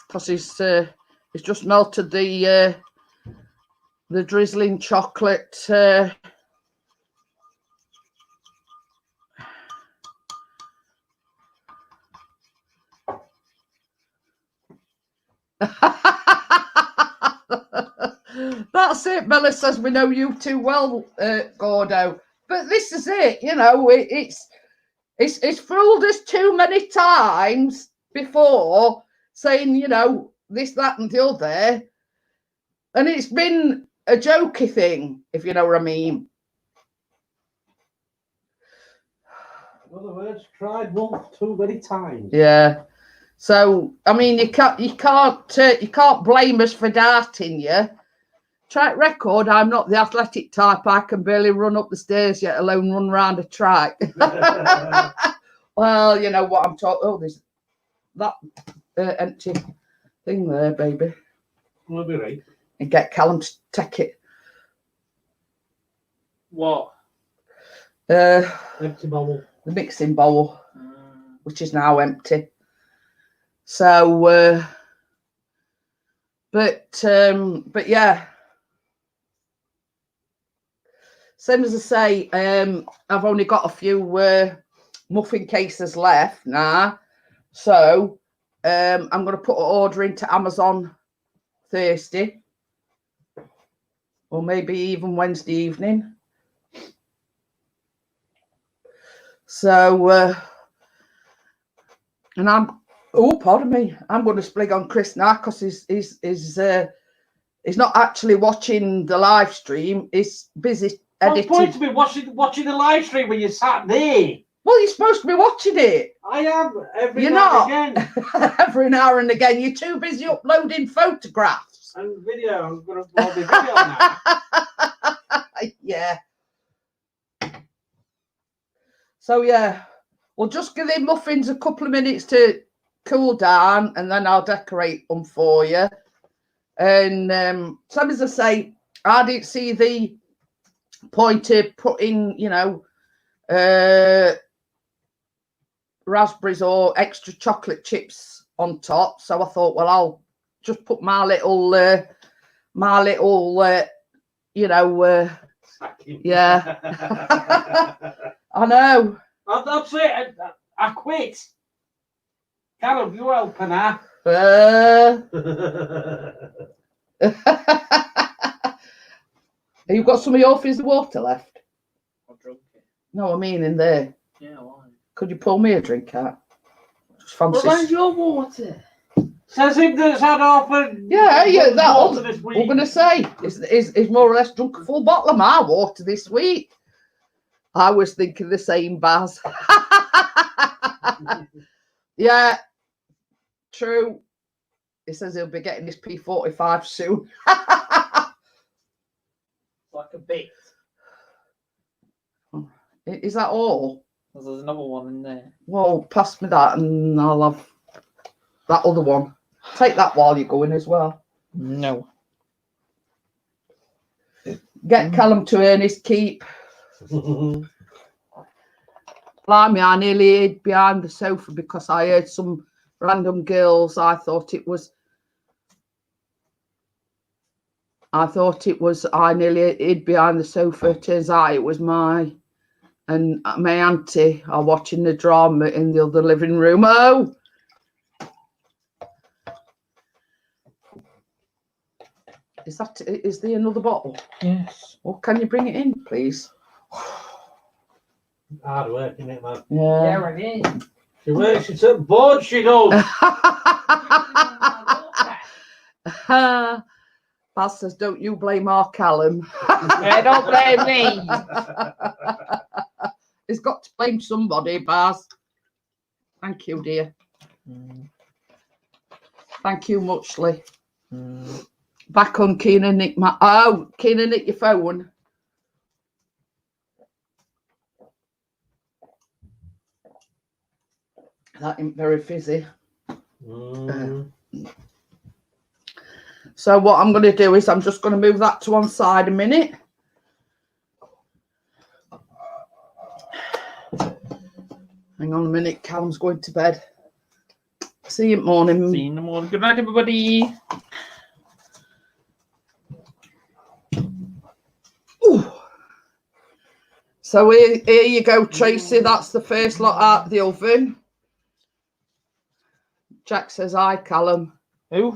because it's just melted the drizzling chocolate. That's it. Bella says we know you too well, Gordo. But this is it, you know. It's fooled us too many times before, saying, you know, this, that, and the other, and it's been a jokey thing, if you know what I mean. In other words, tried once too many times. Yeah. So I mean, you can't blame us for doubting you. Track record, I'm not the athletic type. I can barely run up the stairs, yet alone run around a track. Well, you know what I'm talking. Oh, there's that empty thing there, baby. We'll be right. And get Callum to take it. What? Empty bowl. The mixing bowl, which is now empty. So, but yeah. Same as I say, I've only got a few muffin cases left now. So I'm going to put an order into Amazon Thursday. or maybe even Wednesday evening. So, and pardon me, I'm going to splig on Chris now because he's not actually watching the live stream. He's busy editing. What's the point to be watching the live stream when you're sat there? Well, you're supposed to be watching it. I am every now and again. Every now and again. You're too busy uploading photographs. And video. I'm going to upload the video now. Yeah. So, yeah. We'll just give the muffins a couple of minutes to cool down and then I'll decorate them for you. And some as I say, I didn't see the point of putting, you know, raspberries or extra chocolate chips on top. So I thought, well, I'll just put my little, you know, yeah. I know. That's it. I quit. Callum, you helping her? You've got some of your fizzy water left? I drunk it. No, I mean in there. Yeah, why? Could you pull me a drink out? Just fancy. Where's your water? Says him that's had half a yeah, that water this week. I'm going to say is more or less drunk a full bottle of my water this week. I was thinking the same, Baz. Yeah, true. He says he'll be getting his P45 soon. Like a bit. Is that all? There's another one in there. Well, pass me that and I'll have that other one. Take that while you're going as well. No. Get Callum to earn his keep. Blimey, I nearly hid behind the sofa because I heard some random girls. I thought it was. I nearly hid behind the sofa. Turns out it was my auntie are watching the drama in the other living room. Oh. Is there another bottle? Yes. Well, can you bring it in, please? Hard work, isn't it, man? Yeah. It is. She works, she's at board, she does. Baz says, don't you blame our Callum. Yeah, don't blame me. He's got to blame somebody, Baz. Thank you, dear. Thank you muchly. Back on Keenan Nick. Keenan Nick, your phone. That ain't very fizzy. So what I'm going to do is I'm just going to move that to one side a minute. Hang on a minute. Callum's going to bed. See you in the morning. See you in the morning. Good night, everybody. Ooh. So here you go, Tracy. That's the first lot out of the oven. Jack says, hi, Callum. Who?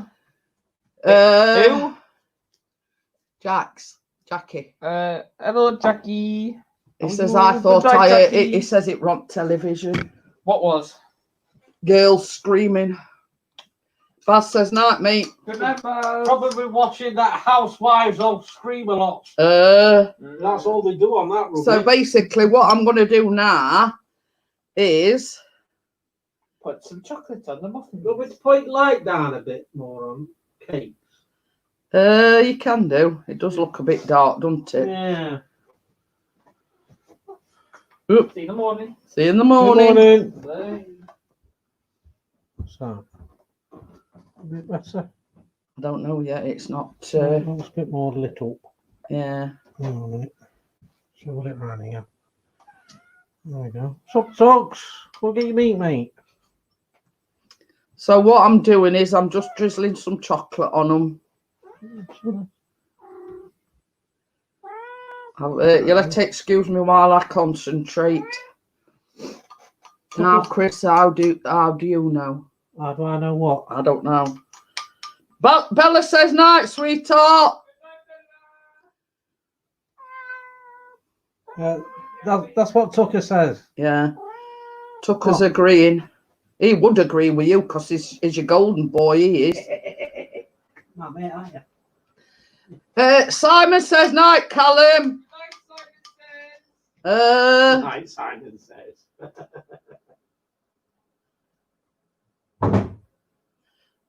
Who? Jackie. Hello, Jackie. He says, I thought he says it on television. What was? Girls screaming. Baz says, night, mate. Good night, Baz. Probably watching that Housewives all scream a lot. That's all they do on that room. So basically what I'm going to do now is put some chocolate on the muffin. Go with point light down a bit more on cakes. You can do. It does look a bit dark, doesn't it? Yeah. Oop. See you in the morning. See you in the morning. Good morning. So, a bit better. I don't know yet. It's not. Looks a bit more lit up. Yeah. Hang on a minute. Show it around here. There we go. Socks. We'll get your meat, mate. So what I'm doing is I'm just drizzling some chocolate on them. You'll have to excuse me while I concentrate. Now, Chris, how do you know? How do I know what? I don't know. But Bella says night, sweetheart. That's what Tucker says. Yeah. Tucker's agreeing. He would agree with you because he's your golden boy, he is. My mate, aren't you? Simon says night, Callum. Night, Simon says.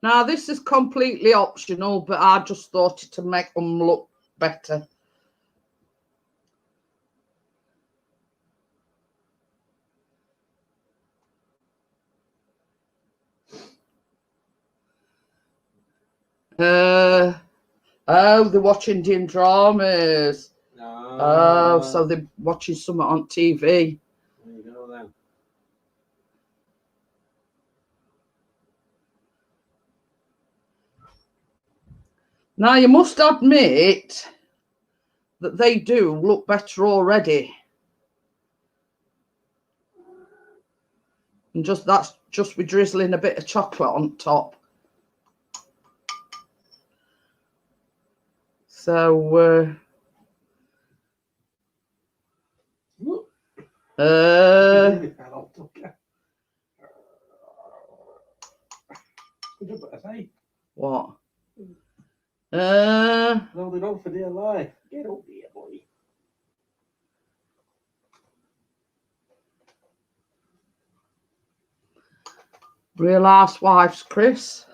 Now, this is completely optional, but I just thought it to make them look better. Oh, they watch Indian dramas. Oh, so they're watching something on TV. There you go then. Now, you must admit that they do look better already. And that's just with drizzling a bit of chocolate on top. So, what? Holding on for dear life. Get up here, boy. Real Housewives, Chris.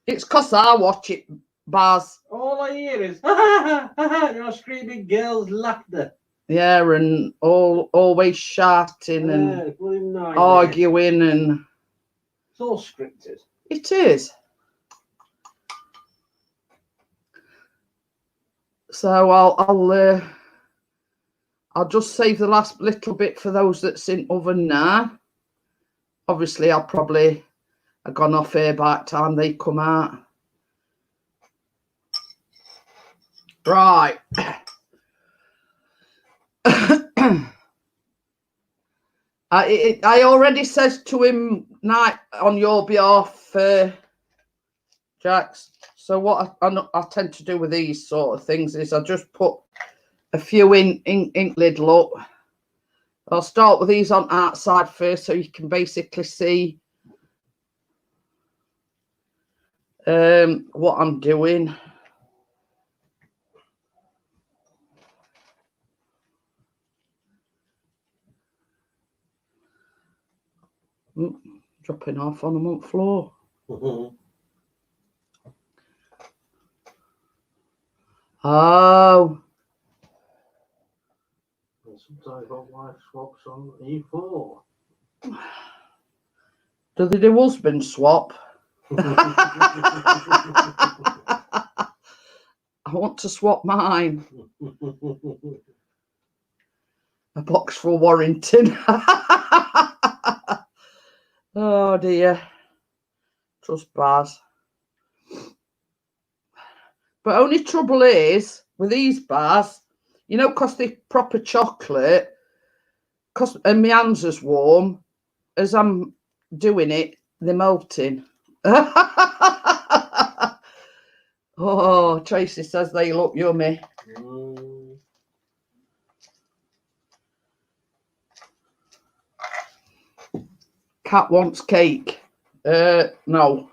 It's because I watch it, Baz. All I hear is you're screaming girls' laughter. Yeah, and always shouting and arguing, and it's all scripted. It is. So I'll just save the last little bit for those that's in oven now. Obviously, I'll probably have gone off here by the time they come out. Right. I already says to him night on your behalf, Jax. So what I tend to do with these sort of things is I just put a few ink lid look. I'll start with these on outside first so you can basically see what I'm doing. Dropping off on the floor. Oh. Sometimes my wife swaps on E4. Do they do husband swap? I want to swap mine. A box for Warrington. Oh dear. Trust Baz. But only trouble is with these bars, you know, because they're proper chocolate, and my hands is warm, as I'm doing it, they're melting. Oh, Tracy says they look yummy. Cat wants cake. No.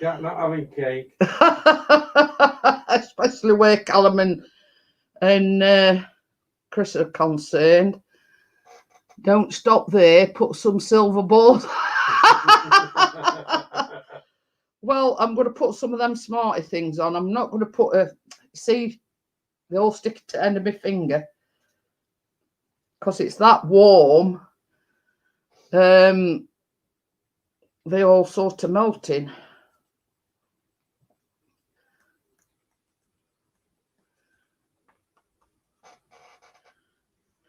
Cat not having cake. Especially where Callum and Chris are concerned. Don't stop there. Put some silver balls. Well, I'm going to put some of them smarty things on. I'm not going to put see, they all stick to the end of my finger. Because it's that warm. They all sort of melting.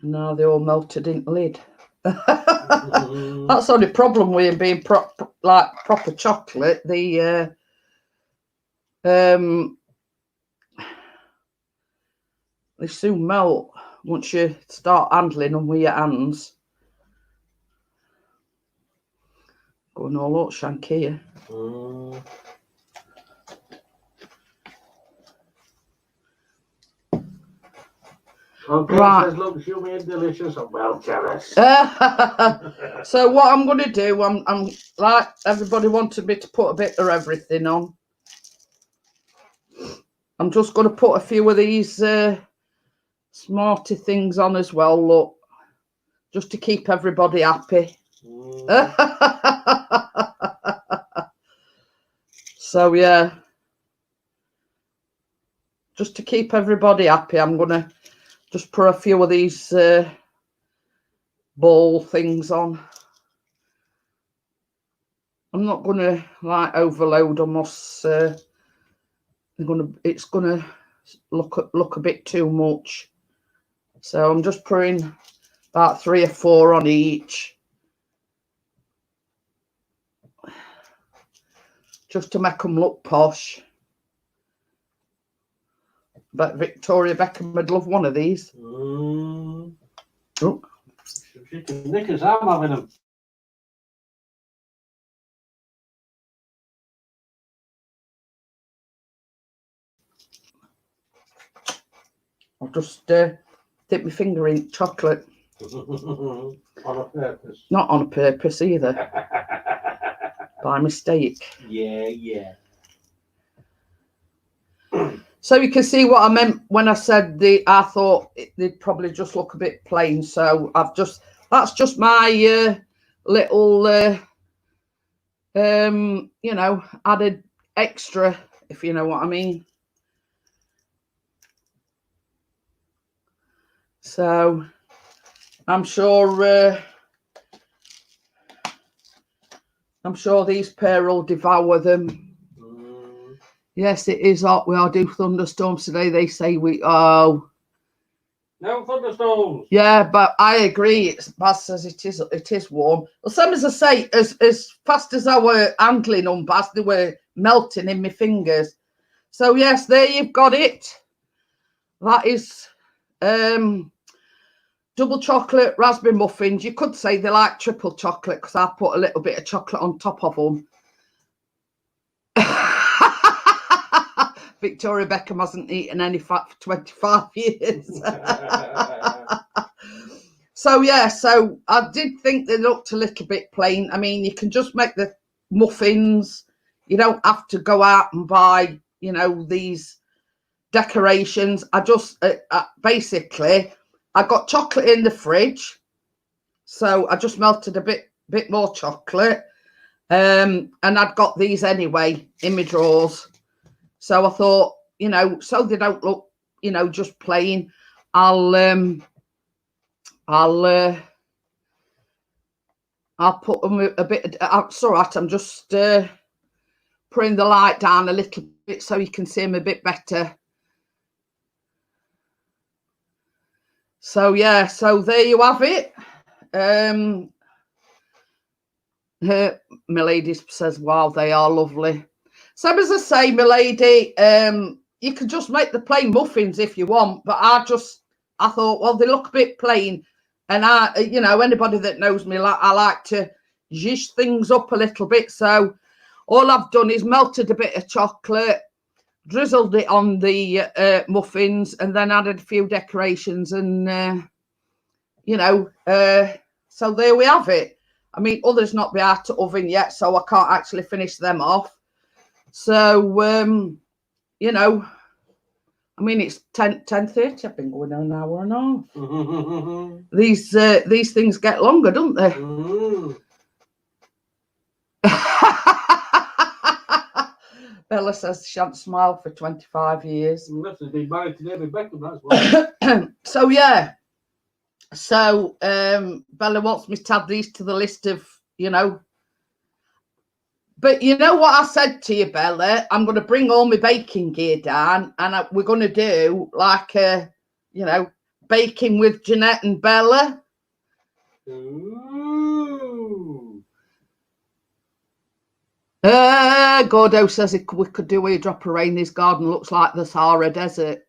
Now they're all melted in the lid. That's the only problem with it being like proper chocolate. They soon melt once you start handling them with your hands. Going all out shank here. Okay, right. says, look, yummy and delicious. I'm well jealous. So what I'm going to do, I'm like everybody wanted me to put a bit of everything on. I'm just going to put a few of these smarty things on as well, look, just to keep everybody happy. So yeah, just to keep everybody happy, I'm going to just put a few of these ball things on. I'm not going to like overload them. It's going to look a bit too much. So I'm just putting about 3 or 4 on each, just to make them look posh. But Victoria Beckham would love one of these. Oh. Chicken knickers, I'm having them. I'll just dip my finger in chocolate. On a purpose. Not on purpose either. By mistake. Yeah. So you can see what I meant when I said I thought they'd probably just look a bit plain. So that's just my little you know, added extra, if you know what I mean. So I'm sure these pair will devour them. Yes, it is hot. We are due thunderstorms today. They say no thunderstorms. Yeah, but I agree. Baz says it is warm. Well, same as I say, as fast as I were handling them, Baz, they were melting in my fingers. So yes, there you've got it. That is double chocolate raspberry muffins. You could say they like triple chocolate because I put a little bit of chocolate on top of them. Victoria Beckham hasn't eaten any fat for 25 years. So yeah, so I did think they looked a little bit plain. I mean, you can just make the muffins. You don't have to go out and buy, you know, these decorations. I just basically I got chocolate in the fridge, so I just melted a bit more chocolate, and I'd got these anyway in my drawers. So I thought, you know, so they don't look, you know, just plain. I'll put them a bit. It's all right. I'm just putting the light down a little bit so you can see them a bit better. So yeah, so there you have it. My lady says, wow, they are lovely. So as I say, my lady, you can just make the plain muffins if you want, but I thought, well, they look a bit plain, and you know, anybody that knows me, I like to zhuzh things up a little bit. So all I've done is melted a bit of chocolate, drizzled it on the muffins, and then added a few decorations, and you know, so there we have it. I mean, others not be out of oven yet, so I can't actually finish them off. So you know, I mean, it's 10:30. I've been going an hour and a half. These things get longer, don't they? Bella says she hasn't smiled for 25 years. Unless has been married to David Beckham, that's why. So yeah. So Bella wants me to add these to the list of, you know. But you know what I said to you, Bella? I'm going to bring all my baking gear down, and we're going to do like a, you know, baking with Jeanette and Bella. Ooh. Gordo says we could do a drop of rain. This garden looks like the Sahara Desert.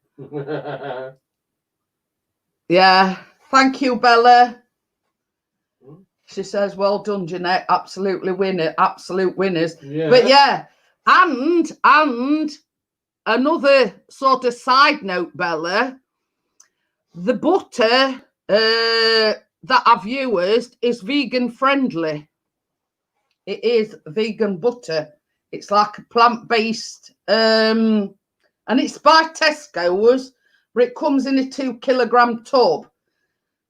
Yeah. Thank you, Bella. She says, well done, Jeanette. Absolutely winner. Absolute winners. Yeah. But yeah, and another sort of side note, Bella, The butter that I've used is vegan friendly. It is vegan butter. It's like a plant-based, and it's by Tesco's, but it comes in a 2 kilogram tub.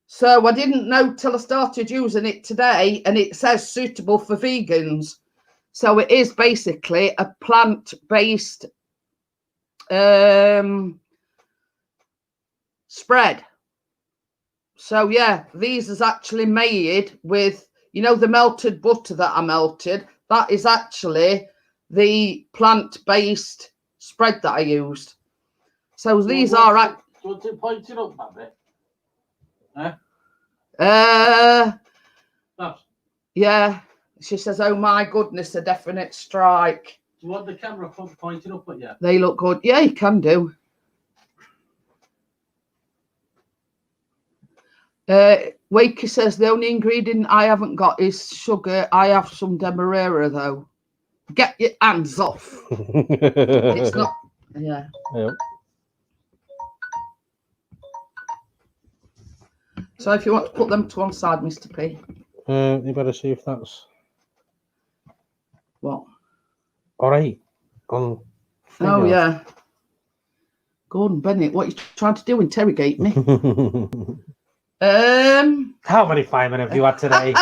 So I didn't know till I started using it today, and it says suitable for vegans. So it is basically a plant-based spread. So yeah, these is actually made with, you know, the melted butter that I melted. That is actually the plant-based spread that I used. So these are... Do you want to point it up that bit? Yeah. She says, oh my goodness, a definite strike. Do you want the camera pointed up at you? They look good. Yeah, you can do. Wakey says the only ingredient I haven't got is sugar. I have some demerara though. Get your hands off. It's not. Yeah. Yep. So if you want to put them to one side, Mr. P. You better see if that's What? all right. Oh yeah. Gordon Bennett, what are you trying to do? Interrogate me? How many firemen have you had today?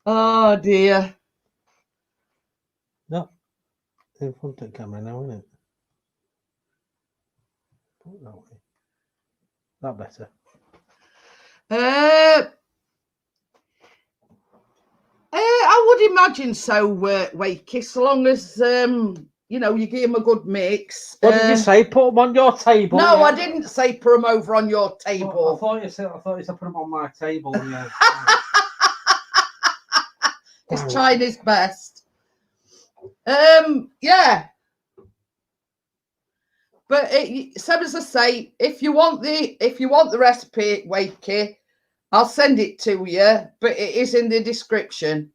Oh dear. No. In front of the camera now, isn't it? Put it that way. That better. I would imagine so, Wakey, so long as you know, you give them a good mix. What did you say? Put them on your table? No, yeah? I didn't say put them over on your table. I thought you said put them on my table. Yeah. He's trying his best. Yeah. But same as I say, if you want the recipe, Wakey, I'll send it to you, but it is in the description.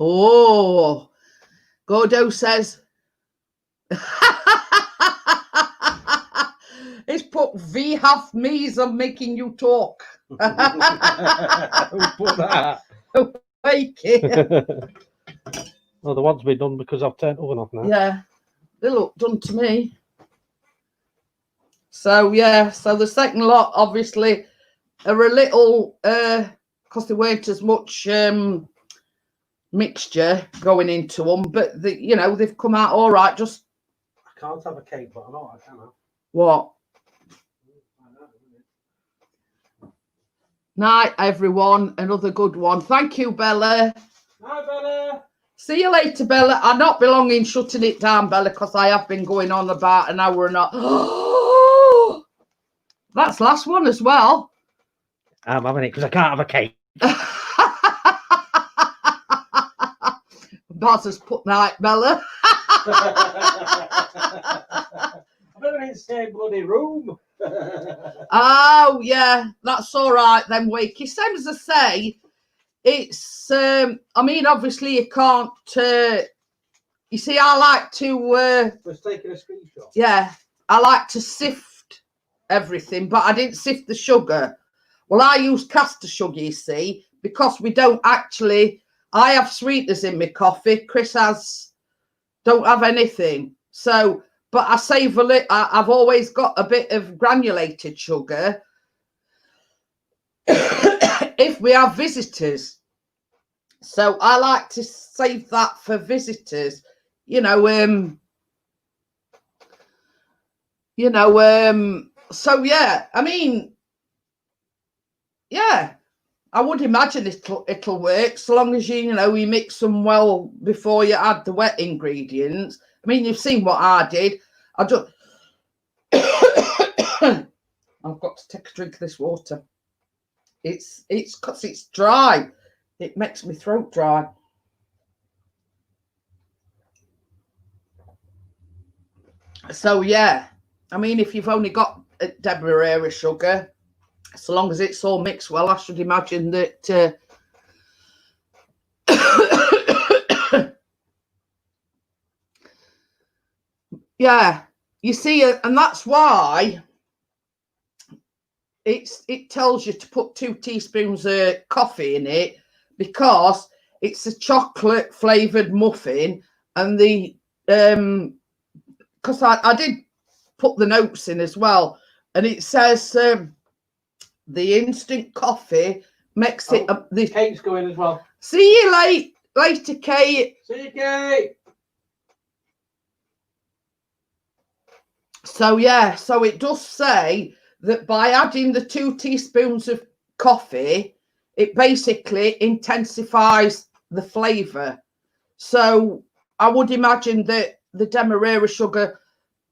Oh, Gordo says he's put "We have me's of making you talk." Who put that? Wakey. Well, the ones be done because I've turned oven off now. Yeah, they look done to me. So yeah, so the second lot obviously are a little because there weren't as much mixture going into them, but you know, they've come out all right. Just I can't have a cake, but I know I can have. what? Night, everyone. Another good one. Thank you, Bella. Hi, Bella. See you later, Bella. I'm not belonging shutting it down, Bella, because I have been going on about an hour and a half. That's last one as well. I'm having it because I can't have a cake. Baz has put night, Bella. I'm in the same bloody room. Oh, yeah, that's all right then, Wakey. Same as I say, it's, I mean, obviously you can't, you see, I like to... Was taking a screenshot. Yeah, I like to sift everything, but I didn't sift the sugar. Well, I use caster sugar, you see, because we don't actually... I have sweeteners in my coffee. Chris don't have anything. So... But I save a little. I've always got a bit of granulated sugar if we have visitors. So I like to save that for visitors. So yeah. I mean, yeah. I would imagine it'll work so long as you mix them well before you add the wet ingredients. I mean, you've seen what I did. I just I've got to take a drink of this water. It's because it's dry. It makes my throat dry. So yeah, I mean, if you've only got demerara sugar, so long as it's all mixed well, I should imagine that Yeah, you see, and that's why it tells you to put 2 teaspoons of coffee in it, because it's a chocolate flavored muffin, and the because I did put the notes in as well, and it says the instant coffee makes it the Kate's going as well. See you later, Kate. See you, Kate. So yeah, so it does say that by adding the 2 teaspoons of coffee, it basically intensifies the flavour. So I would imagine that the demerara sugar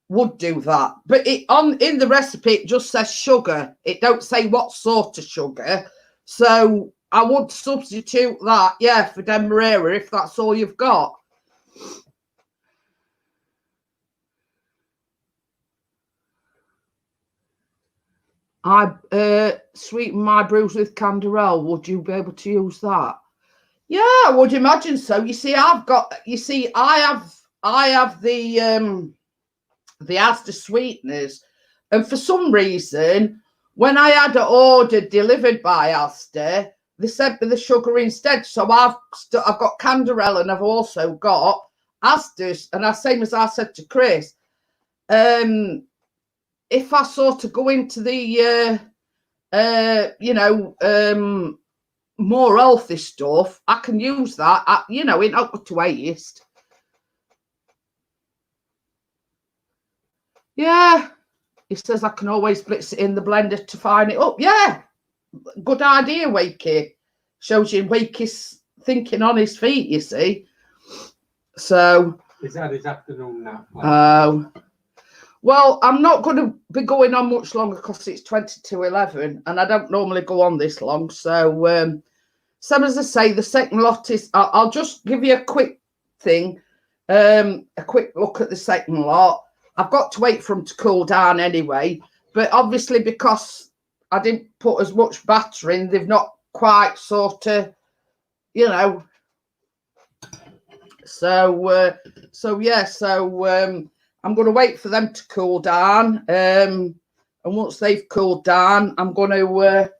would do that. But in the recipe, it just says sugar. It don't say what sort of sugar. So I would substitute that, yeah, for demerara if that's all you've got. I sweeten my brews with canderel. Would you be able to use that? Yeah, I would imagine so. You see, I have the Asda sweeteners, and for some reason, when I had it ordered delivered by Asda, they sent me the sugar instead. So I've got canderel, and I've also got Asda's, and the same as I said to Chris, if I sort of go into the more healthy stuff, I can use that. It not good to waste. Yeah, he says I can always blitz it in the blender to fine it up. Yeah, good idea, Wakey. Shows you Wakey's thinking on his feet, you see. So He's had his afternoon nap. Well, I'm not going to be going on much longer because it's 20 to 11, and I don't normally go on this long. So, some as I say, the second lot is. I'll just give you a quick thing, a quick look at the second lot. I've got to wait for them to cool down anyway, but obviously because I didn't put as much batter in, they've not quite sort of, So yeah, I'm going to wait for them to cool down, and once they've cooled down, I'm going to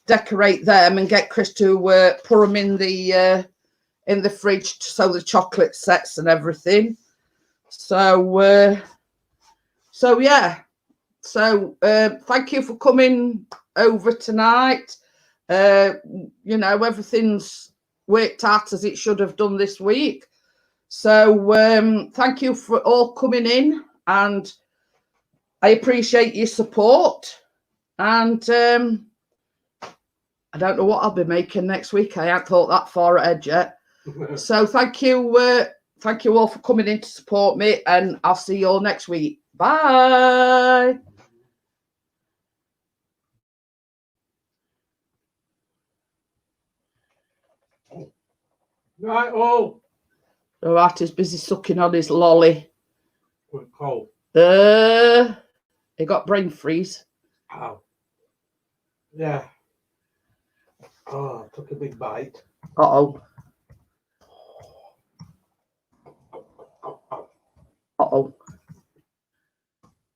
decorate them and get Chris to put them in the fridge so the chocolate sets and everything. So yeah. So thank you for coming over tonight. Everything's worked out as it should have done this week. So thank you for all coming in, and I appreciate your support. And I don't know what I'll be making next week. I haven't thought that far ahead yet. So thank you all for coming in to support me, and I'll see you all next week. Bye. Right, all We're cold. He got brain freeze. Ow. Yeah. Oh, I took a big bite. Uh-oh.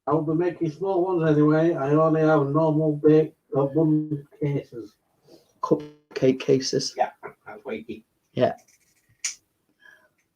I'll be making small ones anyway. I only have normal big bun cases. Cupcake cases. Yeah, that's wakey. Yeah.